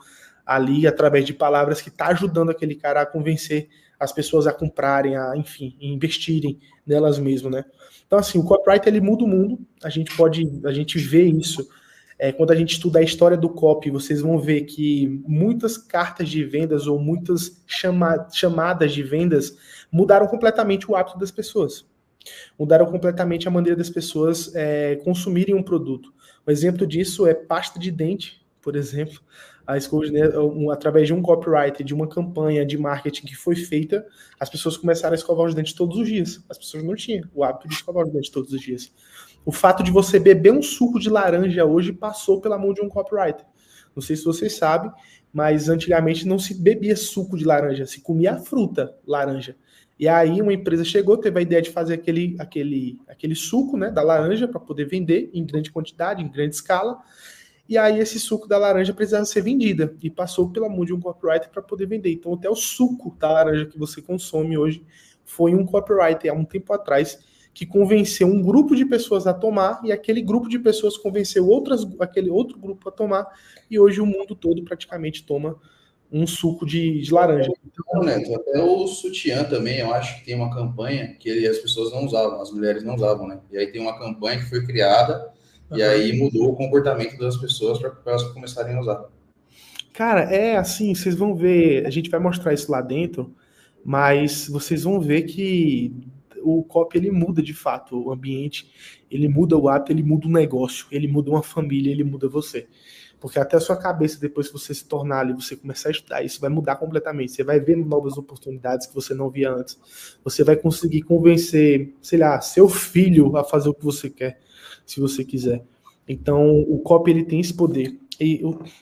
ali, através de palavras, que está ajudando aquele cara a convencer as pessoas a comprarem, a, enfim, investirem nelas mesmas, né? Então, assim, o copyright, ele muda o mundo, a gente vê isso. Quando a gente estuda a história do copy, vocês vão ver que muitas cartas de vendas ou muitas chamadas de vendas mudaram completamente o hábito das pessoas. Mudaram completamente a maneira das pessoas consumirem um produto. Um exemplo disso é pasta de dente, por exemplo. A Escoginet, através de um copyright, de uma campanha de marketing que foi feita, as pessoas começaram a escovar os dentes todos os dias. As pessoas não tinham o hábito de escovar os dentes todos os dias. O fato de você beber um suco de laranja hoje passou pela mão de um copywriter. Não sei se vocês sabem, mas antigamente não se bebia suco de laranja, se comia a fruta laranja. E aí uma empresa chegou, teve a ideia de fazer aquele suco, né, da laranja para poder vender em grande quantidade, em grande escala. E aí esse suco da laranja precisava ser vendida e passou pela mão de um copywriter para poder vender. Então até o suco da laranja que você consome hoje foi um copywriter há um tempo atrás que convenceu um grupo de pessoas a tomar, e aquele grupo de pessoas convenceu aquele outro grupo a tomar, e hoje o mundo todo praticamente toma um suco de laranja. Então, Neto, até o sutiã também, eu acho que tem uma campanha que as pessoas não usavam, as mulheres não usavam, né? E aí tem uma campanha que foi criada, e aí mudou o comportamento das pessoas para elas começarem a usar. Cara, assim, vocês vão ver, a gente vai mostrar isso lá dentro, mas vocês vão ver que o copy, ele muda de fato o ambiente, ele muda o hábito, ele muda o negócio, ele muda uma família, ele muda você. Porque até a sua cabeça, depois que você se tornar ali, você começar a estudar, isso vai mudar completamente. Você vai ver novas oportunidades que você não via antes. Você vai conseguir convencer, sei lá, seu filho a fazer o que você quer, se você quiser. Então, o copy, ele tem esse poder. E,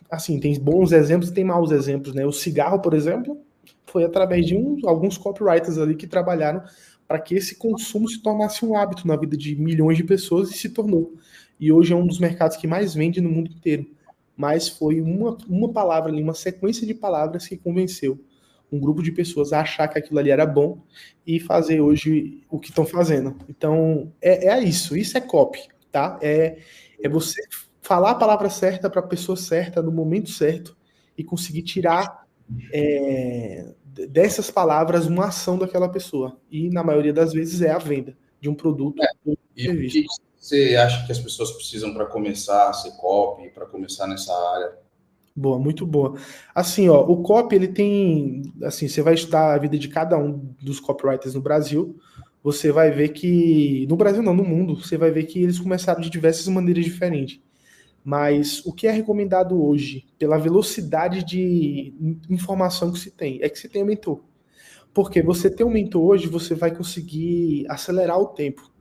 assim, tem bons exemplos e tem maus exemplos, né? O cigarro, por exemplo, foi através de alguns copywriters ali que trabalharam para que esse consumo se tornasse um hábito na vida de milhões de pessoas, e se tornou. E hoje é um dos mercados que mais vende no mundo inteiro. Mas foi uma palavra ali, uma sequência de palavras que convenceu um grupo de pessoas a achar que aquilo ali era bom e fazer hoje o que estão fazendo. Então, isso é copy, tá? É você falar a palavra certa para a pessoa certa, no momento certo, e conseguir tirar dessas palavras uma ação daquela pessoa. E, na maioria das vezes, é a venda de um produto ou de serviço. E o que você acha que as pessoas precisam para começar a ser copy, para começar nessa área? Boa, muito boa. Assim, ó, o copy, ele tem, assim, você vai estudar a vida de cada um dos copywriters no Brasil, você vai ver que, no Brasil não, no mundo, você vai ver que eles começaram de diversas maneiras diferentes. Mas o que é recomendado hoje, pela velocidade de informação que se tem, é que você tenha mentor. Porque você ter um mentor hoje, você vai conseguir acelerar o tempo.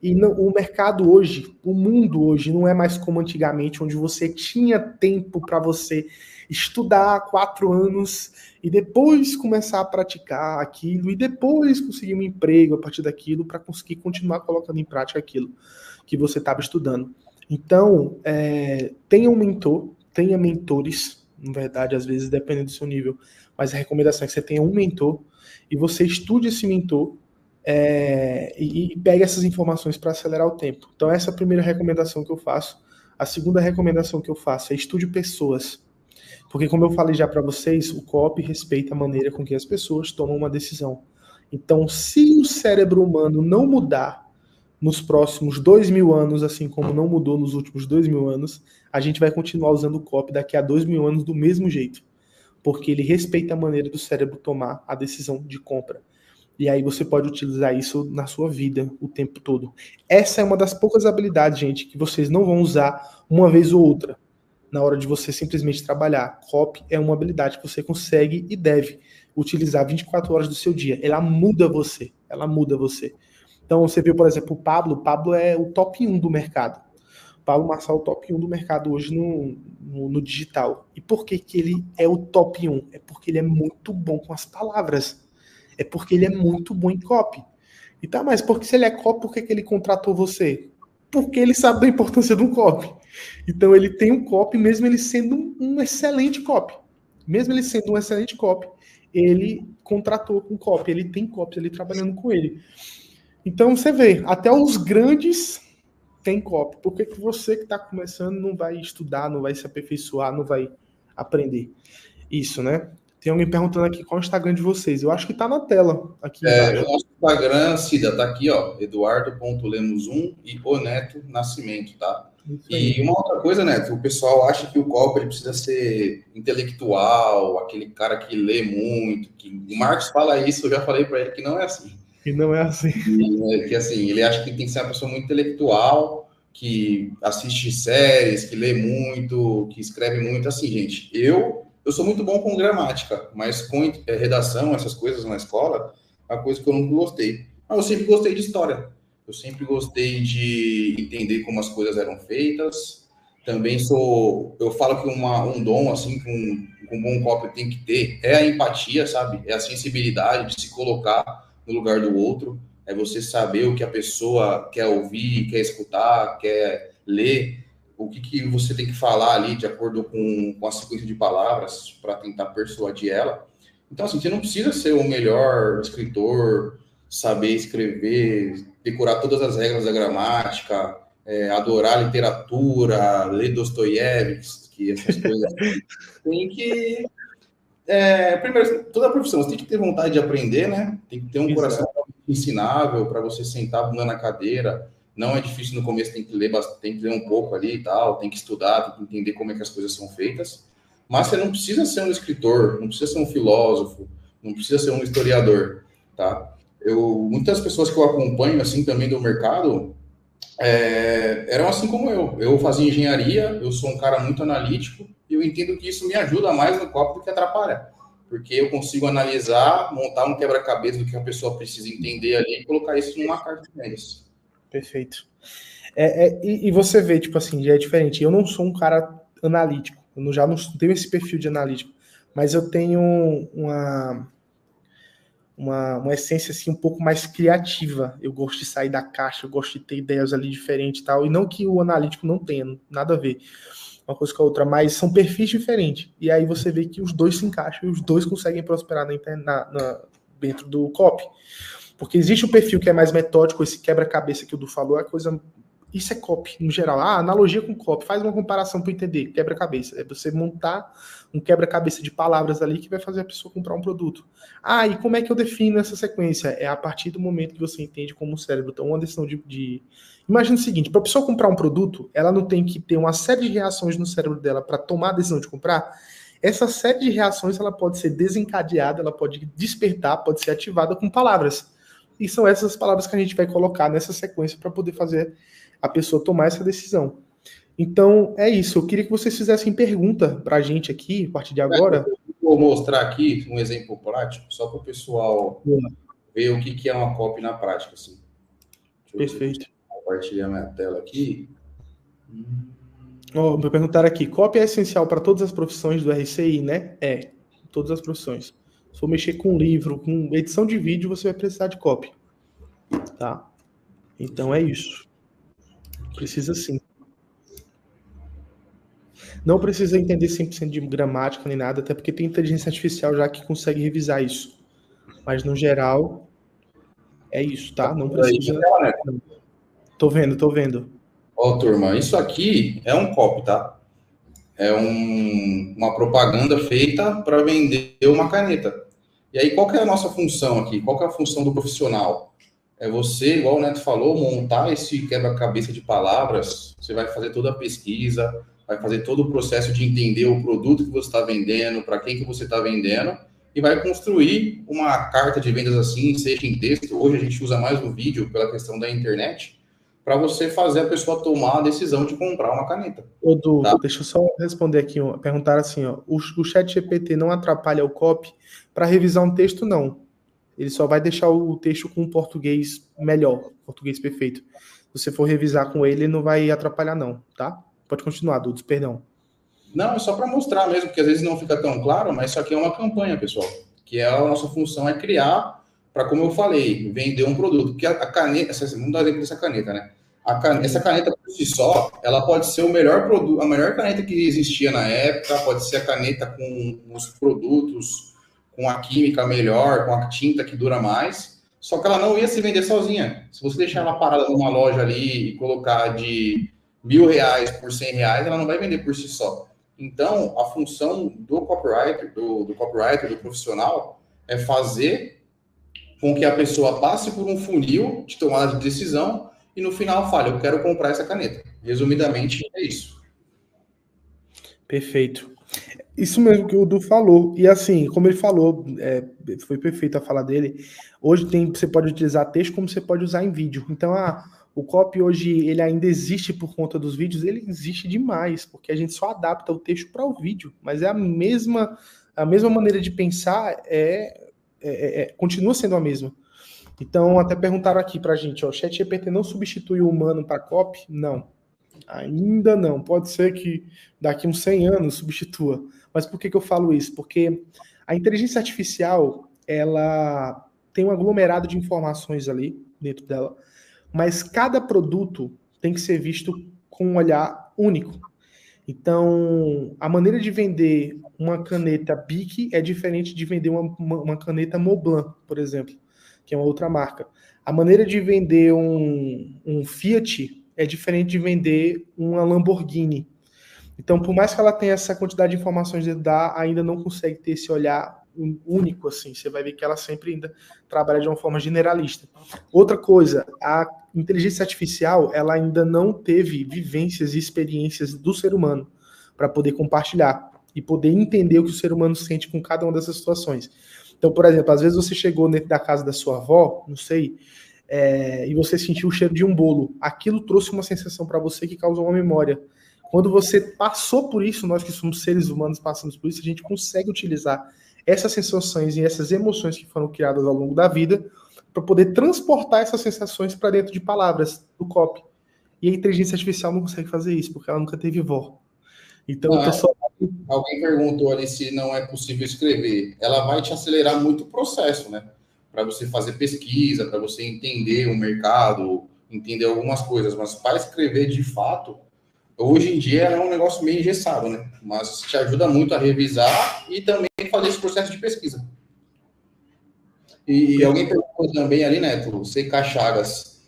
E o mercado hoje, o mundo hoje, não é mais como antigamente, onde você tinha tempo para você estudar 4 anos e depois começar a praticar aquilo e depois conseguir um emprego a partir daquilo para conseguir continuar colocando em prática aquilo que você estava estudando. Então, tenha um mentor, tenha mentores, na verdade, às vezes dependendo do seu nível, mas a recomendação é que você tenha um mentor e você estude esse mentor e pegue essas informações para acelerar o tempo. Então, essa é a primeira recomendação que eu faço. A segunda recomendação que eu faço é estude pessoas. Porque, como eu falei já para vocês, o copy respeita a maneira com que as pessoas tomam uma decisão. Então, se o cérebro humano não mudar nos próximos 2.000 anos, assim como não mudou nos últimos 2.000 anos, a gente vai continuar usando o copy daqui a 2.000 anos do mesmo jeito. Porque ele respeita a maneira do cérebro tomar a decisão de compra. E aí você pode utilizar isso na sua vida o tempo todo. Essa é uma das poucas habilidades, gente, que vocês não vão usar uma vez ou outra na hora de você simplesmente trabalhar. Copy é uma habilidade que você consegue e deve utilizar 24 horas do seu dia. Ela muda você. Ela muda você. Então você viu, por exemplo, o Pablo é o top 1 do mercado. O Pablo Marçal é o top 1 do mercado hoje no digital. E por que que ele é o top 1? É porque ele é muito bom com as palavras. É porque ele é muito bom em copy. E tá, mas porque se ele é copy, por que que ele contratou você? Porque ele sabe da importância do copy. Então ele tem um copy, mesmo ele sendo um excelente copy. Mesmo ele sendo um excelente copy, ele contratou com copy, ele tem copy ali trabalhando com ele. Então você vê, até os grandes têm copy. Por que que você que está começando não vai estudar, não vai se aperfeiçoar, não vai aprender? Isso, né? Tem alguém perguntando aqui qual é o Instagram de vocês. Eu acho que está na tela aqui embaixo. O nosso Instagram, Cida, tá aqui, ó, eduardo.lemos1 e o Neto Nascimento, tá? E uma outra coisa, Neto, o pessoal acha que o copy ele precisa ser intelectual, aquele cara que lê muito, que o Marcos fala isso, eu já falei para ele que não é assim. E não é assim. Que assim, ele acha que tem que ser uma pessoa muito intelectual, que assiste séries, que lê muito, que escreve muito, assim, gente. Eu sou muito bom com gramática, mas com redação, essas coisas na escola, é uma coisa que eu nunca gostei. Mas eu sempre gostei de história. Eu sempre gostei de entender como as coisas eram feitas. Também eu falo que um dom, assim, que um bom copy tem que ter, é a empatia, sabe? É a sensibilidade de se colocar no lugar do outro. É você saber o que a pessoa quer ouvir, quer escutar, quer ler, o que você tem que falar ali de acordo com a sequência de palavras para tentar persuadir ela. Então, assim, você não precisa ser o melhor escritor, saber escrever, decorar todas as regras da gramática, adorar literatura, ler Dostoiévski, essas coisas. Tem que... primeiro, toda profissão, você tem que ter vontade de aprender, né? Tem que ter um coração ensinável para você sentar a bunda na cadeira. Não é difícil no começo, tem que ler um pouco ali e tal, tem que estudar, tem que entender como é que as coisas são feitas. Mas você não precisa ser um escritor, não precisa ser um filósofo, não precisa ser um historiador, tá? Muitas pessoas que eu acompanho, assim, também do mercado, eram assim como eu. Eu fazia engenharia, eu sou um cara muito analítico, e eu entendo que isso me ajuda mais no copy do que atrapalha. Porque eu consigo analisar, montar um quebra-cabeça do que a pessoa precisa entender ali e colocar isso numa carta de vendas. Perfeito. E você vê, tipo assim, já é diferente. Eu não sou um cara analítico, eu já não tenho esse perfil de analítico, mas eu tenho uma essência assim um pouco mais criativa. Eu gosto de sair da caixa, eu gosto de ter ideias ali diferentes e tal, e não que o analítico não tenha, nada a ver uma coisa com a outra, mas são perfis diferentes. E aí você vê que os dois se encaixam e os dois conseguem prosperar dentro do copy. Porque existe um perfil que é mais metódico, esse quebra-cabeça que o Du falou, é coisa... Isso é copy, no geral. Analogia com copy. Faz uma comparação para entender. Quebra-cabeça. É você montar um quebra-cabeça de palavras ali que vai fazer a pessoa comprar um produto. E como é que eu defino essa sequência? É a partir do momento que você entende como o cérebro. Então, uma decisão Imagina o seguinte, para a pessoa comprar um produto, ela não tem que ter uma série de reações no cérebro dela para tomar a decisão de comprar. Essa série de reações, ela pode ser desencadeada, ela pode despertar, pode ser ativada com palavras. E são essas palavras que a gente vai colocar nessa sequência para poder fazer a pessoa tomar essa decisão. Então, é isso. Eu queria que vocês fizessem pergunta para a gente aqui, a partir de agora. Vou mostrar aqui um exemplo prático, só para o pessoal ver o que é uma copy na prática. Assim. Perfeito. Compartilhar minha tela aqui. Me perguntaram aqui, copy é essencial para todas as profissões do RCI, né? Todas as profissões. Se for mexer com livro, com edição de vídeo, você vai precisar de copy. Tá? Então é isso. Precisa sim. Não precisa entender 100% de gramática nem nada, até porque tem inteligência artificial já que consegue revisar isso. Mas no geral, é isso, tá? Não precisa... Tô vendo. Ó, turma, isso aqui é um copy, tá? É uma propaganda feita para vender uma caneta. E aí, qual que é a nossa função aqui? Qual que é a função do profissional? É você, igual o Neto falou, montar esse quebra-cabeça de palavras. Você vai fazer toda a pesquisa, vai fazer todo o processo de entender o produto que você está vendendo, para quem que você está vendendo, e vai construir uma carta de vendas assim, seja em texto. Hoje a gente usa mais o vídeo pela questão da internet, para você fazer a pessoa tomar a decisão de comprar uma caneta. Ô, Du, Tá? deixa eu só responder aqui. Perguntar assim, ó, o chat GPT não atrapalha o copy para revisar um texto, não. Ele só vai deixar o texto com um português melhor, português perfeito. Se você for revisar com ele não vai atrapalhar, não, tá? Pode continuar, Dudu, perdão. Não, é só para mostrar mesmo, porque às vezes não fica tão claro, mas isso aqui é uma campanha, pessoal. Que a nossa função é criar, para, como eu falei, vender um produto. Porque a caneta, vamos dar exemplo dessa caneta, né? Essa caneta por si só, ela pode ser o melhor produto, a melhor caneta que existia na época, pode ser a caneta com os produtos, com a química melhor, com a tinta que dura mais, só que ela não ia se vender sozinha. Se você deixar ela parada numa loja ali e colocar de R$ 1.000 por R$ 100, ela não vai vender por si só. Então, a função do copywriter, do profissional, é fazer com que a pessoa passe por um funil de tomada de decisão e no final fale, eu quero comprar essa caneta. Resumidamente, é isso. Perfeito. Isso mesmo que o Du falou. E assim, como ele falou, foi perfeito a fala dele. Hoje você pode utilizar texto como você pode usar em vídeo. Então, o copy hoje ele ainda existe por conta dos vídeos, ele existe demais, porque a gente só adapta o texto para o vídeo. Mas é a mesma maneira de pensar, continua sendo a mesma. Então, até perguntaram aqui pra gente, ó, o ChatGPT não substitui o humano para copy? Não. Ainda não. Pode ser que daqui uns 100 anos substitua. Mas por que eu falo isso? Porque a inteligência artificial, ela tem um aglomerado de informações ali dentro dela, mas cada produto tem que ser visto com um olhar único. Então, a maneira de vender uma caneta Bic é diferente de vender uma caneta Montblanc, por exemplo, que é uma outra marca. A maneira de vender um Fiat é diferente de vender uma Lamborghini. Então, por mais que ela tenha essa quantidade de informações dentro ainda não consegue ter esse olhar único, assim. Você vai ver que ela sempre ainda trabalha de uma forma generalista. Outra coisa, a inteligência artificial, ela ainda não teve vivências e experiências do ser humano para poder compartilhar e poder entender o que o ser humano sente com cada uma dessas situações. Então, por exemplo, às vezes você chegou dentro da casa da sua avó, não sei, e você sentiu o cheiro de um bolo. Aquilo trouxe uma sensação para você que causou uma memória. Quando você passou por isso, nós que somos seres humanos passamos por isso, a gente consegue utilizar essas sensações e essas emoções que foram criadas ao longo da vida para poder transportar essas sensações para dentro de palavras do copy. E a inteligência artificial não consegue fazer isso, porque ela nunca teve vó. Então, eu tô só... Alguém perguntou ali se não é possível escrever. Ela vai te acelerar muito o processo, né? Para você fazer pesquisa, para você entender o mercado, entender algumas coisas. Mas para escrever de fato, hoje em dia é um negócio meio engessado, né? Mas te ajuda muito a revisar e também fazer esse processo de pesquisa. E alguém perguntou também ali, Neto, CK Chagas,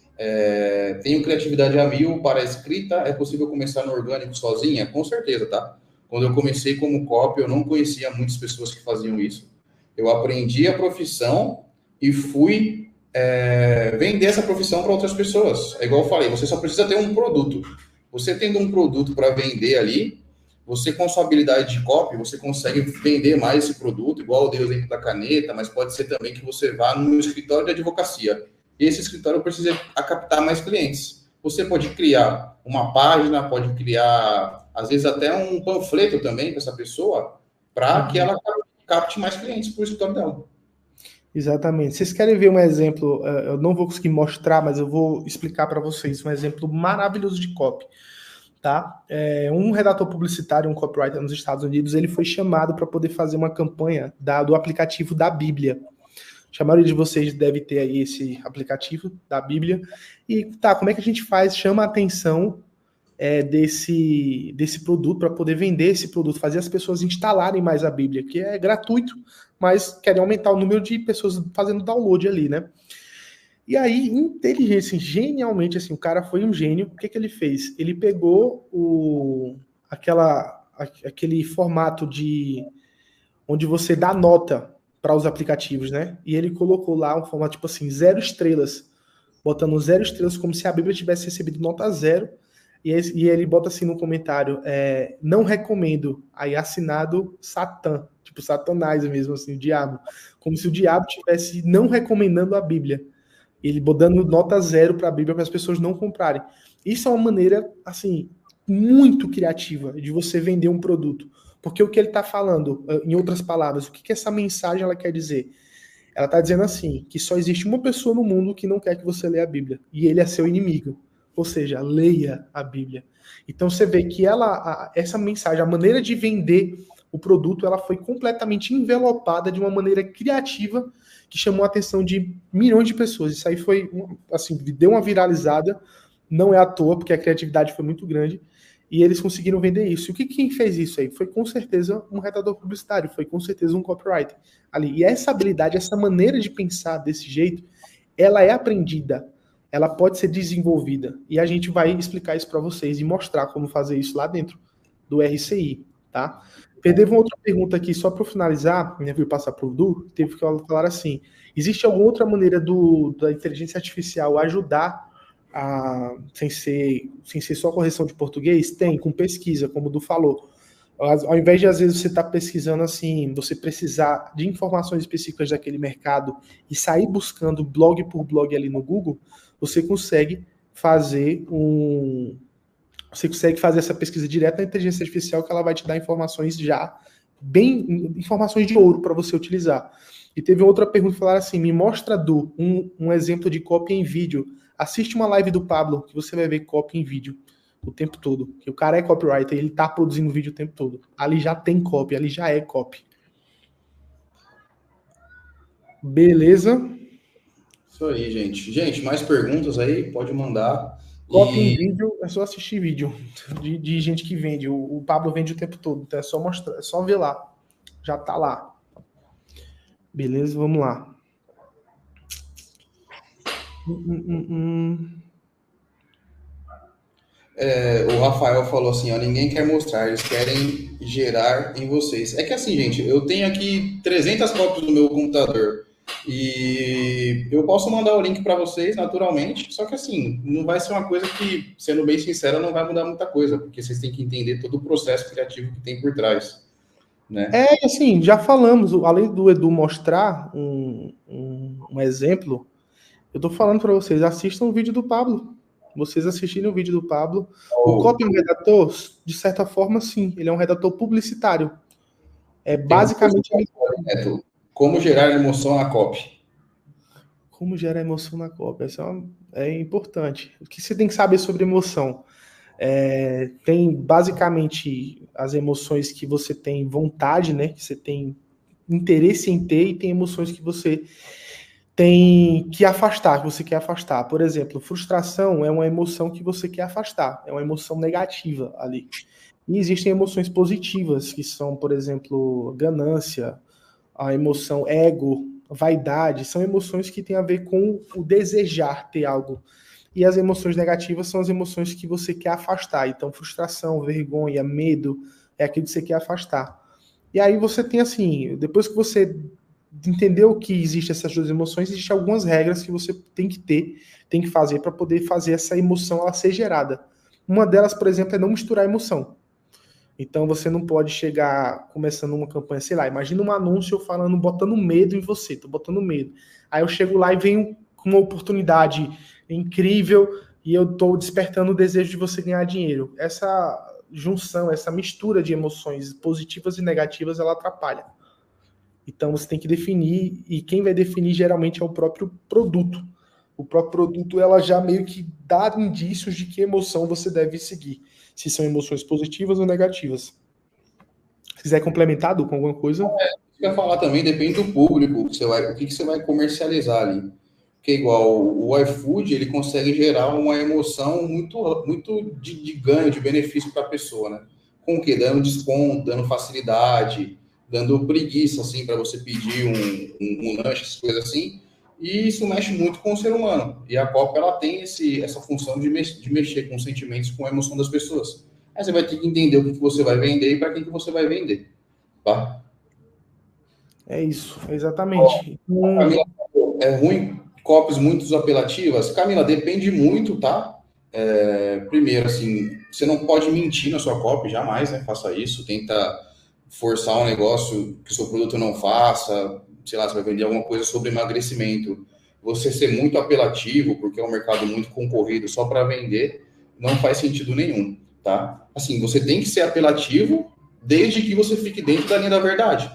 tenho criatividade a mil para a escrita, é possível começar no orgânico sozinha? Com certeza, tá? Quando eu comecei como copy, eu não conhecia muitas pessoas que faziam isso. Eu aprendi a profissão e fui vender essa profissão para outras pessoas. É igual eu falei, você só precisa ter um produto. Você tendo um produto para vender ali, você com sua habilidade de copy, você consegue vender mais esse produto, igual eu dei o exemplo da caneta, mas pode ser também que você vá no escritório de advocacia. E esse escritório precisa captar mais clientes. Você pode criar uma página, pode criar, às vezes, até um panfleto também para essa pessoa, para que ela capte mais clientes para o escritório dela. Exatamente. Vocês querem ver um exemplo? Eu não vou conseguir mostrar, mas eu vou explicar para vocês um exemplo maravilhoso de copy. Tá? Um redator publicitário, um copywriter nos Estados Unidos, ele foi chamado para poder fazer uma campanha do aplicativo da Bíblia. A maioria de vocês deve ter aí esse aplicativo da Bíblia. E tá, como é que a gente faz? Chama a atenção desse produto para poder vender esse produto, fazer as pessoas instalarem mais a Bíblia, que é gratuito, mas querem aumentar o número de pessoas fazendo download ali, né? E aí, inteligência, genialmente, assim, o cara foi um gênio. O que ele fez? Ele pegou aquele formato onde você dá nota para os aplicativos, né? E ele colocou lá um formato tipo assim, 0 estrelas, botando 0 estrelas como se a Bíblia tivesse recebido nota 0. E ele bota assim no comentário, não recomendo, aí assinado Satã, tipo Satanás mesmo, assim, o diabo. Como se o diabo estivesse não recomendando a Bíblia. Ele dando nota 0 para a Bíblia para as pessoas não comprarem. Isso é uma maneira, assim, muito criativa de você vender um produto. Porque o que ele está falando, em outras palavras, o que essa mensagem ela quer dizer? Ela está dizendo assim, que só existe uma pessoa no mundo que não quer que você leia a Bíblia. E ele é seu inimigo. Ou seja, leia a Bíblia. Então você vê que essa mensagem, a maneira de vender o produto, ela foi completamente envelopada de uma maneira criativa que chamou a atenção de milhões de pessoas. Isso aí foi, assim, deu uma viralizada, não é à toa, porque a criatividade foi muito grande, e eles conseguiram vender isso. E quem fez isso aí? Foi com certeza um redator publicitário, foi com certeza um copywriter ali. E essa habilidade, essa maneira de pensar desse jeito, ela é aprendida, ela pode ser desenvolvida. E a gente vai explicar isso para vocês e mostrar como fazer isso lá dentro do RCI, tá? Teve uma outra pergunta aqui, só para finalizar, né, vou passar para o Du, teve que falar assim, existe alguma outra maneira da inteligência artificial ajudar sem ser só correção de português? Tem, com pesquisa, como o Du falou. Ao invés de, às vezes, você estar pesquisando assim, você precisar de informações específicas daquele mercado e sair buscando blog por blog ali no Google, você consegue fazer essa pesquisa direta na inteligência artificial, que ela vai te dar informações informações de ouro para você utilizar. E teve outra pergunta que falaram assim, me mostra, Du, um exemplo de copy em vídeo. Assiste uma live do Pablo, que você vai ver copy em vídeo o tempo todo. Que o cara é copywriter, ele tá produzindo vídeo o tempo todo. Ali já tem copy, ali já é copy. Beleza? Isso aí, gente. Gente, mais perguntas aí? Pode mandar. Copy em vídeo, é só assistir vídeo de gente que vende. O Pablo vende o tempo todo, então é só mostrar, é só ver lá. Já tá lá. Beleza, vamos lá. O Rafael falou assim, ó, ninguém quer mostrar, eles querem gerar em vocês. É que assim, gente, eu tenho aqui 300 cópias no meu computador e eu posso mandar o link para vocês naturalmente, só que assim, não vai ser uma coisa que, sendo bem sincero, não vai mudar muita coisa, porque vocês têm que entender todo o processo criativo que tem por trás, né? Assim, já falamos, além do Edu mostrar um exemplo, eu tô falando para vocês, assistam o vídeo do Pablo. Vocês assistirem o vídeo do Pablo. O copy é um redator, de certa forma, sim. Ele é um redator publicitário. É basicamente... Como gerar emoção na copy? Como gerar emoção na copy? Essa é importante. O que você tem que saber sobre emoção? Tem basicamente as emoções que você tem vontade, né? Que você tem interesse em ter, e tem emoções que você tem que afastar, que você quer afastar. Por exemplo, frustração é uma emoção que você quer afastar, é uma emoção negativa ali. E existem emoções positivas, que são, por exemplo, ganância, a emoção ego, vaidade, são emoções que têm a ver com o desejar ter algo. E as emoções negativas são as emoções que você quer afastar. Então, frustração, vergonha, medo, é aquilo que você quer afastar. E aí você tem assim, depois que você entendeu que existe essas duas emoções, existem algumas regras que você tem que fazer para poder fazer essa emoção ela ser gerada. Uma delas, por exemplo, é não misturar emoção. Então você não pode chegar começando uma campanha, sei lá, imagina um anúncio falando, botando medo em você, tô botando medo. Aí eu chego lá e venho com uma oportunidade incrível e eu tô despertando o desejo de você ganhar dinheiro. Essa junção, essa mistura de emoções positivas e negativas, ela atrapalha. Então você tem que definir, e quem vai definir geralmente é o próprio produto. O próprio produto, ela já meio que dá indícios de que emoção você deve seguir. Se são emoções positivas ou negativas. Se quiser complementar, Du, com alguma coisa? Eu ia falar também, depende do público, o que você vai comercializar ali. Porque igual o iFood, ele consegue gerar uma emoção muito, muito de ganho, de benefício para a pessoa, né? Com o quê? Dando desconto, dando facilidade, dando preguiça, assim, para você pedir um lanche, essas coisas assim. E isso mexe muito com o ser humano. E a Copa, ela tem essa função de mexer com os sentimentos, com a emoção das pessoas. Aí você vai ter que entender o que você vai vender e para quem que você vai vender, tá? É isso, exatamente. Camila, é ruim copies muito apelativas? Camila, depende muito, tá? Primeiro, assim, você não pode mentir na sua copy, jamais, né? Faça isso. Tenta forçar um negócio que o seu produto não faça, sei lá, você vai vender alguma coisa sobre emagrecimento, você ser muito apelativo, porque é um mercado muito concorrido só para vender, não faz sentido nenhum, tá? Assim, você tem que ser apelativo desde que você fique dentro da linha da verdade.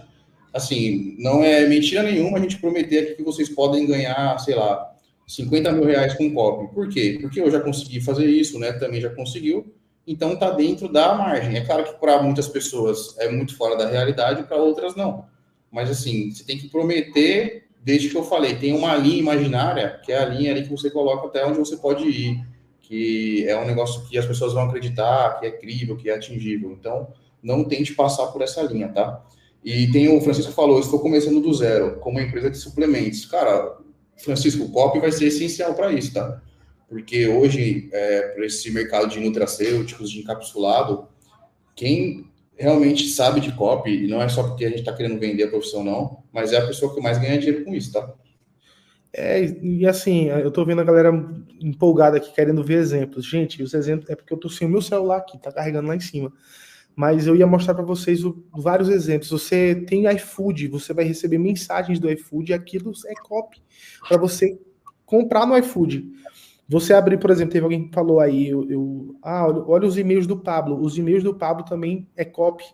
Assim, não é mentira nenhuma a gente prometer aqui que vocês podem ganhar, sei lá, 50 mil reais com copy. Por quê? Porque eu já consegui fazer isso, né? Também já conseguiu. Então está dentro da margem. É claro que para muitas pessoas é muito fora da realidade, para outras não. Mas assim, você tem que prometer, desde que eu falei, tem uma linha imaginária, que é a linha ali que você coloca até onde você pode ir, que é um negócio que as pessoas vão acreditar, que é crível, que é atingível. Então, não tente passar por essa linha, tá? E tem o Francisco falou, estou começando do zero, como uma empresa de suplementos. Cara, Francisco, o copy vai ser essencial para isso, tá? Porque hoje, para esse mercado de nutracêuticos, de encapsulado, quem realmente sabe de copy, e não é só porque a gente está querendo vender a profissão, não, mas é a pessoa que mais ganha dinheiro com isso, tá? E assim, eu tô vendo a galera empolgada aqui, querendo ver exemplos. Gente, os exemplos, é porque eu tô sem o meu celular aqui, tá carregando lá em cima. Mas eu ia mostrar para vocês vários exemplos. Você tem iFood, você vai receber mensagens do iFood, e aquilo é copy para você comprar no iFood. Você abrir, por exemplo, teve alguém que falou aí, olha os e-mails do Pablo. Os e-mails do Pablo também é copy.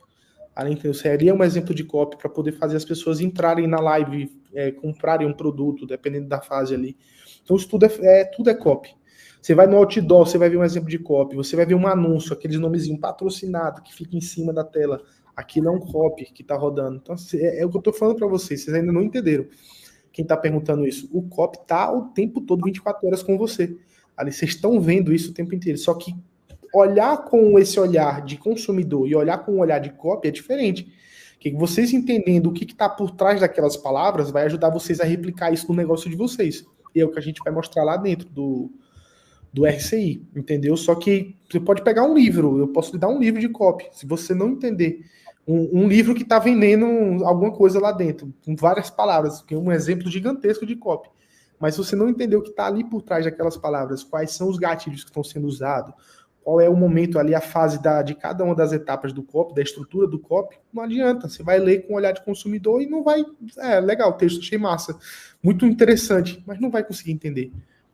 Além de você ali é um exemplo de copy para poder fazer as pessoas entrarem na live, comprarem um produto, dependendo da fase ali. Então isso tudo é copy. Você vai no outdoor, você vai ver um exemplo de copy. Você vai ver um anúncio, aqueles nomezinhos patrocinado que fica em cima da tela. Aquilo é um copy que está rodando. Então é o que eu estou falando para vocês. Vocês ainda não entenderam. Quem está perguntando isso, o copy está o tempo todo, 24 horas com você. Ali vocês estão vendo isso o tempo inteiro. Só que olhar com esse olhar de consumidor e olhar com o olhar de copy é diferente. Que vocês entendendo o que está por trás daquelas palavras vai ajudar vocês a replicar isso no negócio de vocês. E é o que a gente vai mostrar lá dentro do RCI, entendeu? Só que você pode pegar um livro, eu posso lhe dar um livro de copy. Se você não entender um livro que está vendendo alguma coisa lá dentro, com várias palavras, que é um exemplo gigantesco de copy. Mas se você não entender o que está ali por trás daquelas palavras, quais são os gatilhos que estão sendo usados, qual é o momento ali, a fase de cada uma das etapas do copy, da estrutura do copy, não adianta. Você vai ler com o olhar de consumidor e não vai... legal, o texto achei massa, muito interessante, mas não vai conseguir entender.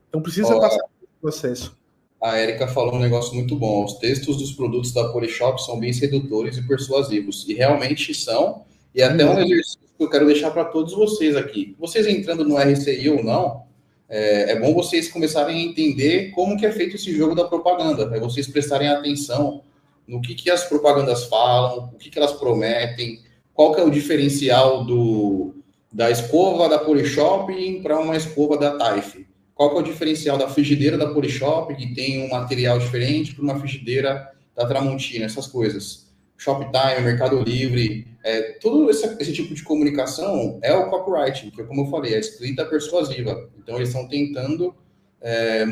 Então precisa passar pelo processo. A Érica falou um negócio muito bom. Os textos dos produtos da Polishop são bem sedutores e persuasivos. E realmente são. E até um exercício que eu quero deixar para todos vocês aqui. Vocês entrando no RCI ou não, é bom vocês começarem a entender como que é feito esse jogo da propaganda. É vocês prestarem atenção no que as propagandas falam, o que elas prometem, qual que é o diferencial da escova da Polishop para uma escova da Taif. Qual que é o diferencial da frigideira da Polishop, que tem um material diferente, para uma frigideira da Tramontina, essas coisas. Shoptime, Mercado Livre, todo esse tipo de comunicação é o copywriting, que, como eu falei, é a escrita persuasiva. Então, eles estão tentando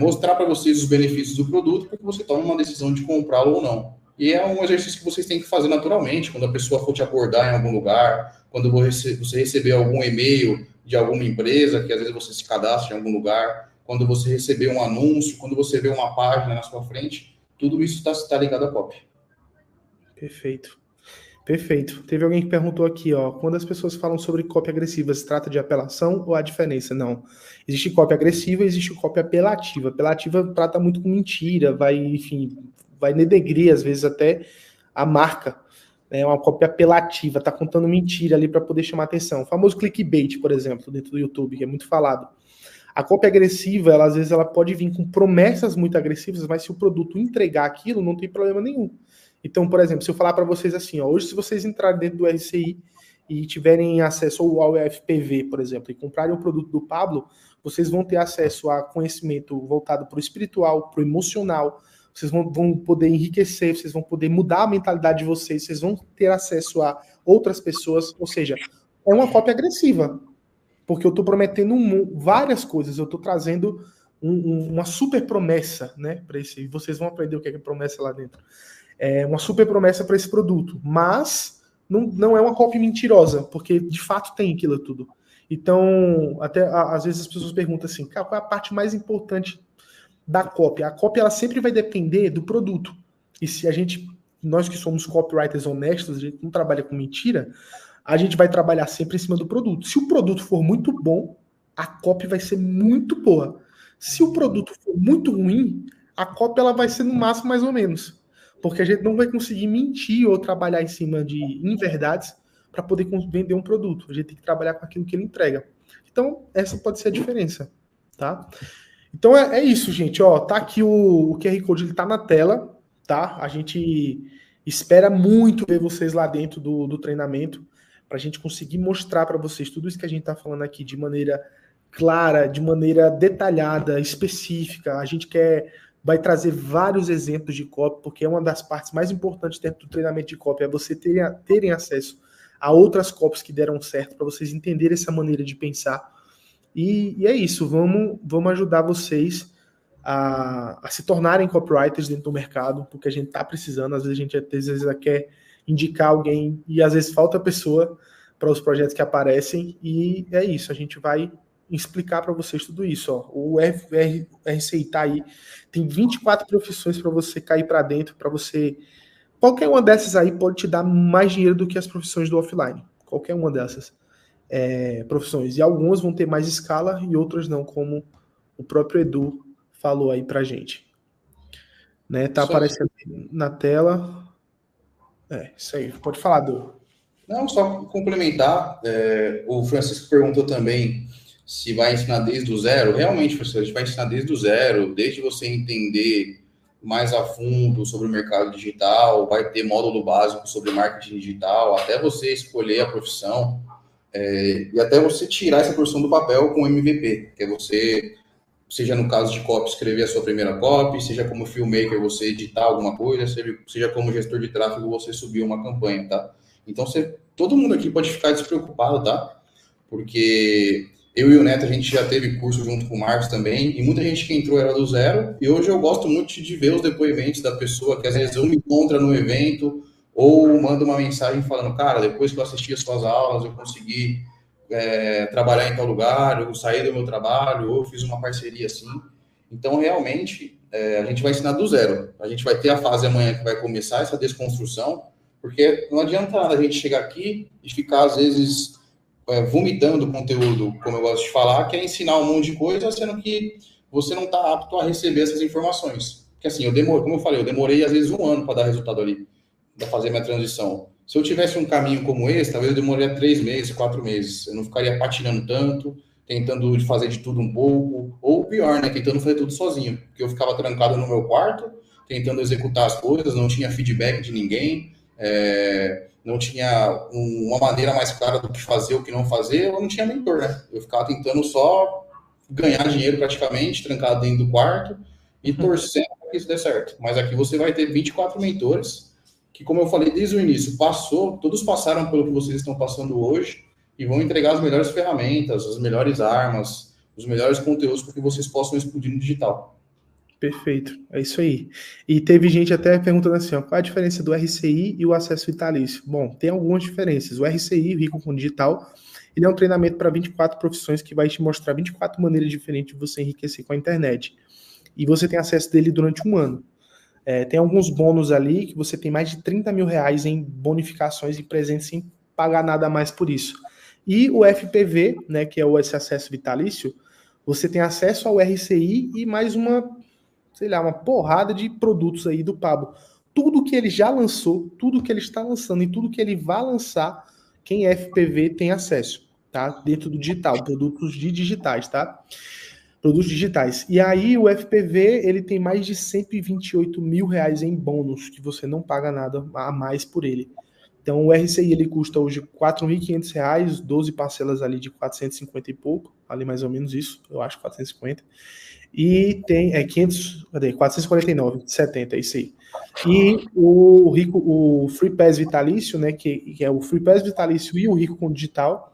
mostrar para vocês os benefícios do produto para que você tome uma decisão de comprá-lo ou não. E é um exercício que vocês têm que fazer naturalmente, quando a pessoa for te abordar em algum lugar, quando você receber algum e-mail de alguma empresa, que às vezes você se cadastra em algum lugar, quando você receber um anúncio, quando você vê uma página na sua frente, tudo isso está ligado a copy. Perfeito. Perfeito. Teve alguém que perguntou aqui, ó, quando as pessoas falam sobre copy agressiva, se trata de apelação ou a diferença? Não. Existe copy agressiva e existe copy apelativa. Apelativa trata muito com mentira, vai denegrir, às vezes, até a marca. É uma copy apelativa, tá contando mentira ali para poder chamar atenção. O famoso clickbait, por exemplo, dentro do YouTube, que é muito falado. A copy agressiva, às vezes, ela pode vir com promessas muito agressivas, mas se o produto entregar aquilo, não tem problema nenhum. Então, por exemplo, se eu falar para vocês assim, ó, hoje se vocês entrarem dentro do RCI e tiverem acesso ao FPV, por exemplo, e comprarem o produto do Pablo, vocês vão ter acesso a conhecimento voltado para o espiritual, para o emocional, vocês vão poder enriquecer, vocês vão poder mudar a mentalidade de vocês, vocês vão ter acesso a outras pessoas, ou seja, é uma copy agressiva, porque eu estou prometendo várias coisas, eu estou trazendo uma super promessa, né, para esse, e vocês vão aprender o que é promessa lá dentro. É uma super promessa para esse produto, mas não é uma copy mentirosa, porque de fato tem aquilo tudo. Então, até às vezes as pessoas perguntam assim, qual é a parte mais importante da copy? A copy ela sempre vai depender do produto. E se a gente nós que somos copywriters honestos, a gente não trabalha com mentira, a gente vai trabalhar sempre em cima do produto. Se o produto for muito bom, a copy vai ser muito boa. Se o produto for muito ruim, a copy ela vai ser no máximo mais ou menos. Porque a gente não vai conseguir mentir ou trabalhar em cima de inverdades para poder vender um produto. A gente tem que trabalhar com aquilo que ele entrega. Então, essa pode ser a diferença, tá? Então, é isso, gente. Ó, tá aqui o QR Code, ele tá na tela, tá? A gente espera muito ver vocês lá dentro do treinamento, para a gente conseguir mostrar para vocês tudo isso que a gente está falando aqui de maneira clara, de maneira detalhada, específica. A gente vai trazer vários exemplos de copy, porque é uma das partes mais importantes dentro do treinamento de copy, é você terem acesso a outras copies que deram certo, para vocês entenderem essa maneira de pensar. E é isso, vamos ajudar vocês a se tornarem copywriters dentro do mercado, porque a gente está precisando, às vezes quer indicar alguém e às vezes falta pessoa para os projetos que aparecem, e é isso, a gente vai explicar para vocês tudo isso. Ó. O RCI está aí, tem 24 profissões para você cair para dentro, para você... Qualquer uma dessas aí pode te dar mais dinheiro do que as profissões do offline, qualquer uma dessas profissões, e algumas vão ter mais escala e outras não, como o próprio Edu falou aí pra gente. Né? Tá aparecendo na tela. Isso aí. Pode falar, Edu. Não, só complementar. O Francisco perguntou também se vai ensinar desde o zero. Realmente, professor, a gente vai ensinar desde o zero, desde você entender mais a fundo sobre o mercado digital, vai ter módulo básico sobre marketing digital, até você escolher a profissão, e até você tirar essa profissão do papel com MVP, que é você, seja no caso de copy, escrever a sua primeira copy, seja como filmmaker, você editar alguma coisa, seja como gestor de tráfego, você subir uma campanha, tá? Então, todo mundo aqui pode ficar despreocupado, tá? Porque eu e o Neto, a gente já teve curso junto com o Marcos também, e muita gente que entrou era do zero, e hoje eu gosto muito de ver os depoimentos da pessoa, que às vezes eu me encontro no evento, ou manda uma mensagem falando, cara, depois que eu assisti as suas aulas, eu consegui trabalhar em tal lugar, eu saí do meu trabalho, ou eu fiz uma parceria assim. Então, realmente, a gente vai ensinar do zero. A gente vai ter a fase amanhã que vai começar essa desconstrução, porque não adianta nada a gente chegar aqui e ficar, às vezes, vomitando conteúdo, como eu gosto de falar, que é ensinar um monte de coisa, sendo que você não está apto a receber essas informações. Porque assim, como eu falei, eu demorei, às vezes, 1 ano para dar resultado ali, para fazer minha transição. Se eu tivesse um caminho como esse, talvez eu demoraria 3 meses, 4 meses. Eu não ficaria patinando tanto, tentando fazer de tudo um pouco, ou pior, né, tentando fazer tudo sozinho. Porque eu ficava trancado no meu quarto, tentando executar as coisas, não tinha feedback de ninguém, não tinha uma maneira mais clara do que fazer, o que não fazer, eu não tinha mentor, né? Eu ficava tentando só ganhar dinheiro praticamente, trancado dentro do quarto, e torcendo para que isso dê certo. Mas aqui você vai ter 24 mentores, que, como eu falei desde o início, todos passaram pelo que vocês estão passando hoje e vão entregar as melhores ferramentas, as melhores armas, os melhores conteúdos para que vocês possam explodir no digital. Perfeito, é isso aí. E teve gente até perguntando assim, ó, qual a diferença do RCI e o acesso vitalício? Bom, tem algumas diferenças. O RCI, o Rico com Digital, ele é um treinamento para 24 profissões que vai te mostrar 24 maneiras diferentes de você enriquecer com a internet. E você tem acesso dele durante 1 ano. Tem alguns bônus ali, que você tem mais de 30 mil reais em bonificações e presentes sem pagar nada mais por isso. E o FPV, né, que é esse acesso vitalício, você tem acesso ao RCI e mais uma porrada de produtos aí do Pablo. Tudo que ele já lançou, tudo que ele está lançando e tudo que ele vai lançar, quem é FPV tem acesso, tá? Dentro do digital, produtos digitais, tá? Produtos digitais. E aí o FPV, ele tem mais de 128 mil reais em bônus, que você não paga nada a mais por ele. Então o RCI, ele custa hoje R$ 4.500, 12 parcelas ali de 450 e pouco, ali mais ou menos isso, eu acho 450. E tem 449,70, isso aí. E o Free Pass Vitalício, né, que é o Free Pass Vitalício e o Rico com Digital,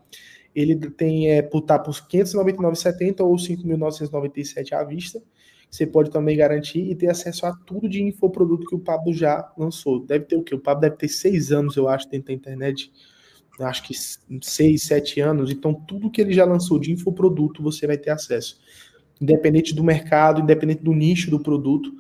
ele tem por R$ 599,70 ou 5.997 à vista. Você pode também garantir e ter acesso a tudo de infoproduto que o Pablo já lançou. Deve ter o quê? O Pablo deve ter 6 anos, eu acho, dentro da internet. Eu acho que 6, 7 anos. Então, tudo que ele já lançou de infoproduto, você vai ter acesso. Independente do mercado, independente do nicho do produto,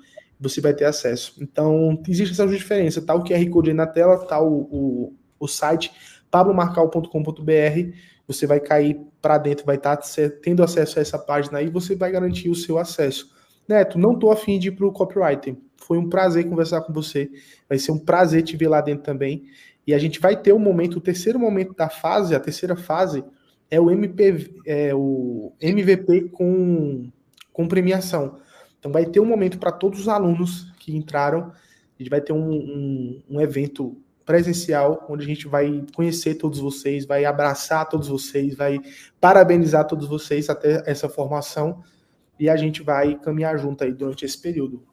você vai ter acesso. Então, existe essa diferença. Tá o QR Code aí na tela, tá o site pablomarcal.com.br, você vai cair para dentro, vai estar tendo acesso a essa página aí, você vai garantir o seu acesso. Neto, não tô afim de ir pro copywriting. Foi um prazer conversar com você. Vai ser um prazer te ver lá dentro também. E a gente vai ter o terceiro momento da fase, a terceira fase, é o MVP com premiação. Então vai ter um momento para todos os alunos que entraram. A gente vai ter um evento presencial, onde a gente vai conhecer todos vocês, vai abraçar todos vocês, vai parabenizar todos vocês até essa formação, e a gente vai caminhar junto aí durante esse período.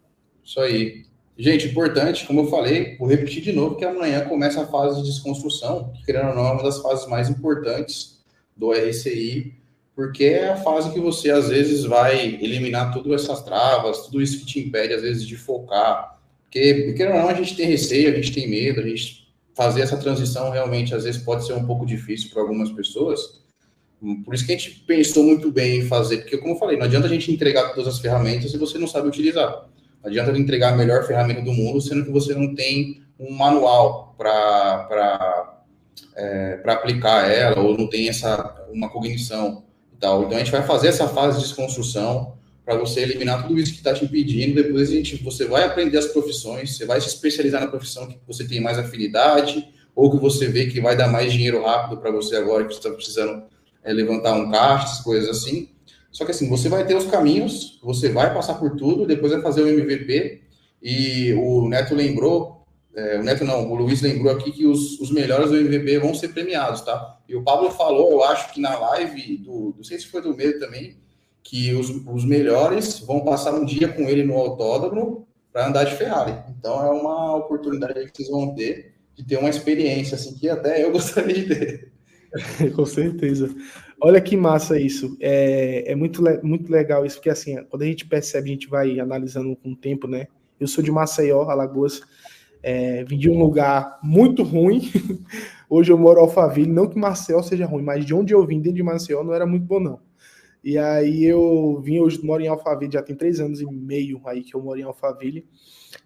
Isso aí. Gente, importante, como eu falei, vou repetir de novo, que amanhã começa a fase de desconstrução, que, querendo ou não, é uma das fases mais importantes do RCI, porque é a fase que você, às vezes, vai eliminar todas essas travas, tudo isso que te impede, às vezes, de focar. Porque, querendo ou não, a gente tem receio, a gente tem medo, a gente fazer essa transição realmente, às vezes, pode ser um pouco difícil para algumas pessoas. Por isso que a gente pensou muito bem em fazer, porque, como eu falei, não adianta a gente entregar todas as ferramentas se você não sabe utilizar. Não adianta entregar a melhor ferramenta do mundo, sendo que você não tem um manual para aplicar ela, ou não tem uma cognição e tal. Então, a gente vai fazer essa fase de desconstrução para você eliminar tudo isso que está te impedindo. Depois, você vai aprender as profissões, você vai se especializar na profissão que você tem mais afinidade, ou que você vê que vai dar mais dinheiro rápido para você agora, que você está precisando levantar um caixa, essas coisas assim. Só que assim, você vai ter os caminhos, você vai passar por tudo, depois vai fazer o MVP, e o Neto lembrou, o Luiz lembrou aqui que os melhores do MVP vão ser premiados, tá? E o Pablo falou, eu acho que na live, não sei se foi do meio também, que os melhores vão passar um dia com ele no autódromo para andar de Ferrari. Então é uma oportunidade que vocês vão ter de ter uma experiência assim que até eu gostaria de ter. Com certeza. Olha que massa isso. É muito legal isso, porque assim, quando a gente percebe, a gente vai analisando com o tempo, né? Eu sou de Maceió, Alagoas, vim de um lugar muito ruim. Hoje eu moro em Alphaville, não que Maceió seja ruim, mas de onde eu vim, dentro de Maceió, não era muito bom, não. E aí hoje moro em Alphaville, já tem 3 anos e meio aí que eu moro em Alphaville,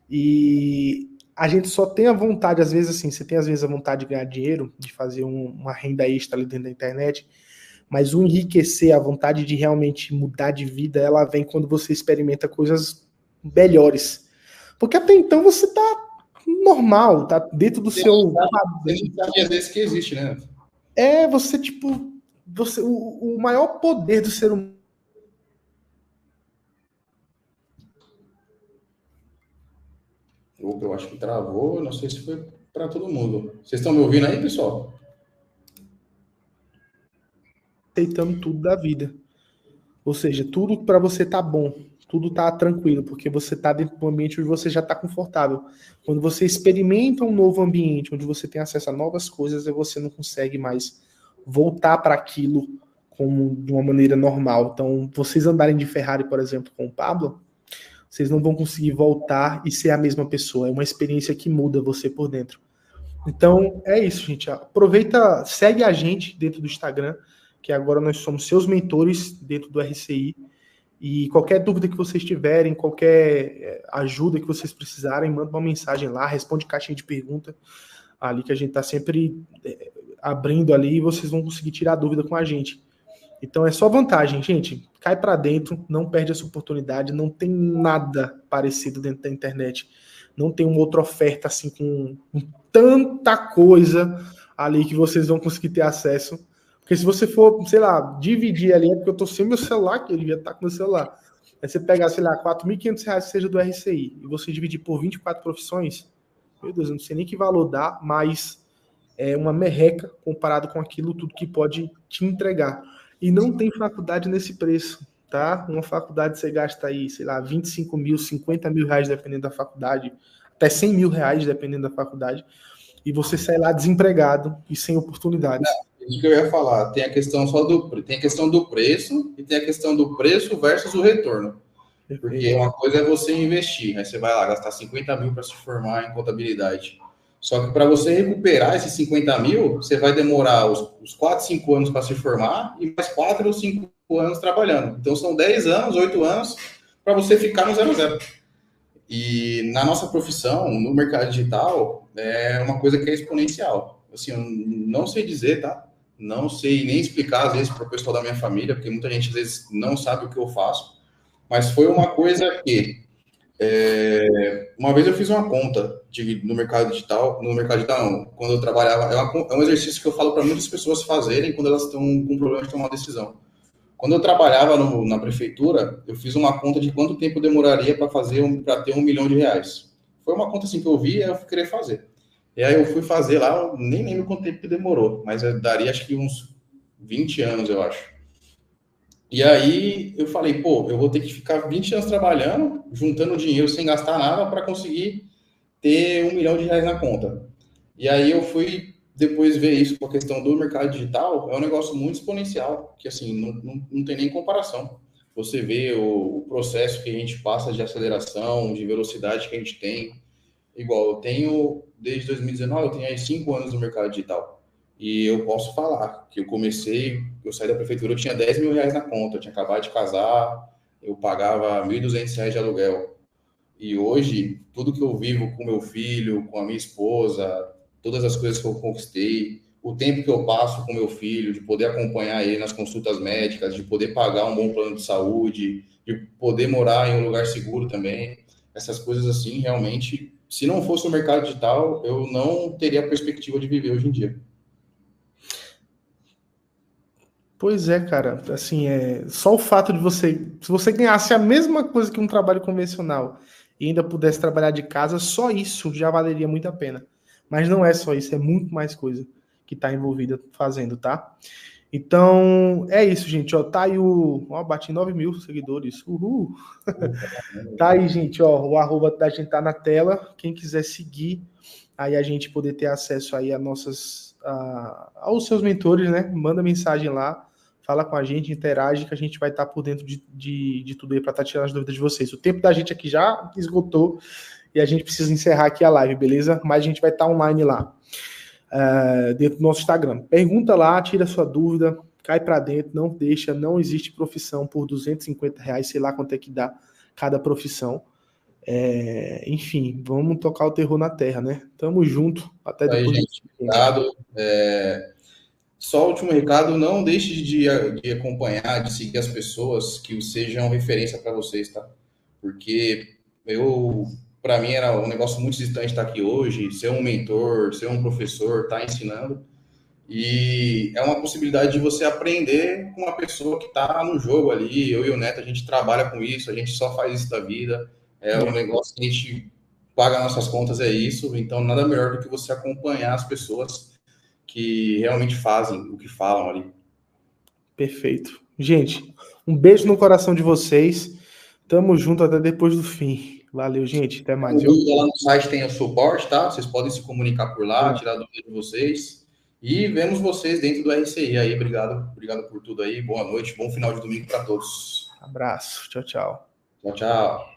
e a gente só tem a vontade, às vezes assim, você tem às vezes a vontade de ganhar dinheiro, de fazer uma renda extra ali dentro da internet, mas o enriquecer, a vontade de realmente mudar de vida, ela vem quando você experimenta coisas melhores. Porque até então você tá normal, tá dentro do seu... A gente sabe às vezes que existe, né? Você tipo... o maior poder do ser humano. Eu acho que travou, não sei se foi para todo mundo. Vocês estão me ouvindo aí, pessoal? Aceitando tudo da vida. Ou seja, tudo para você tá bom, tudo tá tranquilo, porque você tá dentro de um ambiente onde você já tá confortável. Quando você experimenta um novo ambiente, onde você tem acesso a novas coisas, você não consegue mais voltar para aquilo como de uma maneira normal. Então, vocês andarem de Ferrari, por exemplo, com o Pablo, vocês não vão conseguir voltar e ser a mesma pessoa. É uma experiência que muda você por dentro. Então, é isso, gente. Aproveita, segue a gente dentro do Instagram, que agora nós somos seus mentores dentro do RCI. E qualquer dúvida que vocês tiverem, qualquer ajuda que vocês precisarem, manda uma mensagem lá, responde caixinha de pergunta ali, que a gente está sempre abrindo ali, e vocês vão conseguir tirar dúvida com a gente. Então é só vantagem, gente. Cai para dentro, não perde essa oportunidade, não tem nada parecido dentro da internet. Não tem uma outra oferta assim com tanta coisa ali que vocês vão conseguir ter acesso. Porque se você for, sei lá, dividir ali, é porque eu tô sem meu celular, que eu devia estar com meu celular. Aí você pegar, sei lá, R$4.500 que seja do RCI, e você dividir por 24 profissões, meu Deus, eu não sei nem que valor dá, mas é uma merreca comparado com aquilo tudo que pode te entregar. E não tem faculdade nesse preço, tá? Uma faculdade você gasta aí, sei lá, 25 mil, 50 mil reais, dependendo da faculdade, até 100 mil reais, dependendo da faculdade, e você sai lá desempregado e sem oportunidades. Isso que eu ia falar, tem a questão tem a questão do preço e tem a questão do preço versus o retorno. Porque uma coisa é você investir, aí você vai lá gastar 50 mil para se formar em contabilidade. Só que para você recuperar esses 50 mil, você vai demorar os 4, 5 anos para se formar e mais 4 ou 5 anos trabalhando. Então são 10 anos, 8 anos para você ficar no 0-0. E na nossa profissão, no mercado digital, é uma coisa que é exponencial. Assim, eu não sei dizer, tá? Não sei nem explicar, às vezes, para o pessoal da minha família, porque muita gente, às vezes, não sabe o que eu faço. Mas foi uma coisa que, uma vez eu fiz uma conta no mercado digital, não, quando eu trabalhava, é um exercício que eu falo para muitas pessoas fazerem quando elas estão com problema de tomar uma decisão. Quando eu trabalhava na prefeitura, eu fiz uma conta de quanto tempo demoraria para ter R$ 1 milhão. Foi uma conta assim que eu vi e eu fui querer fazer. E aí eu fui fazer lá, eu nem lembro quanto tempo que demorou, mas daria acho que uns 20 anos, eu acho. E aí eu falei, pô, eu vou ter que ficar 20 anos trabalhando, juntando dinheiro sem gastar nada para conseguir ter R$ 1 milhão na conta. E aí eu fui depois ver isso com a questão do mercado digital, é um negócio muito exponencial, que assim, não tem nem comparação. Você vê o processo que a gente passa de aceleração, de velocidade que a gente tem. Igual, eu tenho, desde 2019, eu tenho aí 5 anos no mercado digital. E eu posso falar que eu saí da prefeitura, eu tinha R$ 10 mil na conta, eu tinha acabado de casar, eu pagava R$ 1.200 de aluguel. E hoje, tudo que eu vivo com meu filho, com a minha esposa, todas as coisas que eu conquistei, o tempo que eu passo com meu filho, de poder acompanhar ele nas consultas médicas, de poder pagar um bom plano de saúde, de poder morar em um lugar seguro também, essas coisas assim, realmente, se não fosse o mercado digital, eu não teria a perspectiva de viver hoje em dia. Pois é, cara, assim, só o fato de se você ganhasse a mesma coisa que um trabalho convencional e ainda pudesse trabalhar de casa, só isso já valeria muito a pena. Mas não é só isso, é muito mais coisa que está envolvida fazendo, tá? Então, é isso, gente, ó, tá aí ó, bati 9 mil seguidores, uhul! Tá aí, gente, ó, o arroba da gente tá na tela, quem quiser seguir, aí a gente poder ter acesso aí aos seus mentores, né? Manda mensagem lá, fala com a gente, interage, que a gente vai estar por dentro de tudo aí para estar tirando as dúvidas de vocês. O tempo da gente aqui já esgotou e a gente precisa encerrar aqui a live, beleza? Mas a gente vai estar online lá, dentro do nosso Instagram. Pergunta lá, tira sua dúvida, cai para dentro, não deixa, não existe profissão por R$ 250, sei lá quanto é que dá cada profissão. Enfim, vamos tocar o terror na terra, né? Tamo junto, até Aí, depois. gente, obrigado. Só o último recado, não deixe de acompanhar, de seguir as pessoas que sejam referência para vocês, tá? Porque para mim, era um negócio muito distante estar aqui hoje, ser um mentor, ser um professor, estar ensinando. E é uma possibilidade de você aprender com uma pessoa que está no jogo ali. Eu e o Neto, a gente trabalha com isso, a gente só faz isso da vida. É um negócio que a gente paga nossas contas, é isso. Então, nada melhor do que você acompanhar as pessoas que realmente fazem o que falam ali. Perfeito. Gente, um beijo no coração de vocês. Tamo junto até depois do fim. Valeu, gente. Até mais, viu? Lá no site tem o suporte, tá? Vocês podem se comunicar por lá, tirar dúvidas de vocês. E vemos vocês dentro do RCI aí. Obrigado por tudo aí. Boa noite, bom final de domingo para todos. Abraço. Tchau, tchau. Tchau, tchau.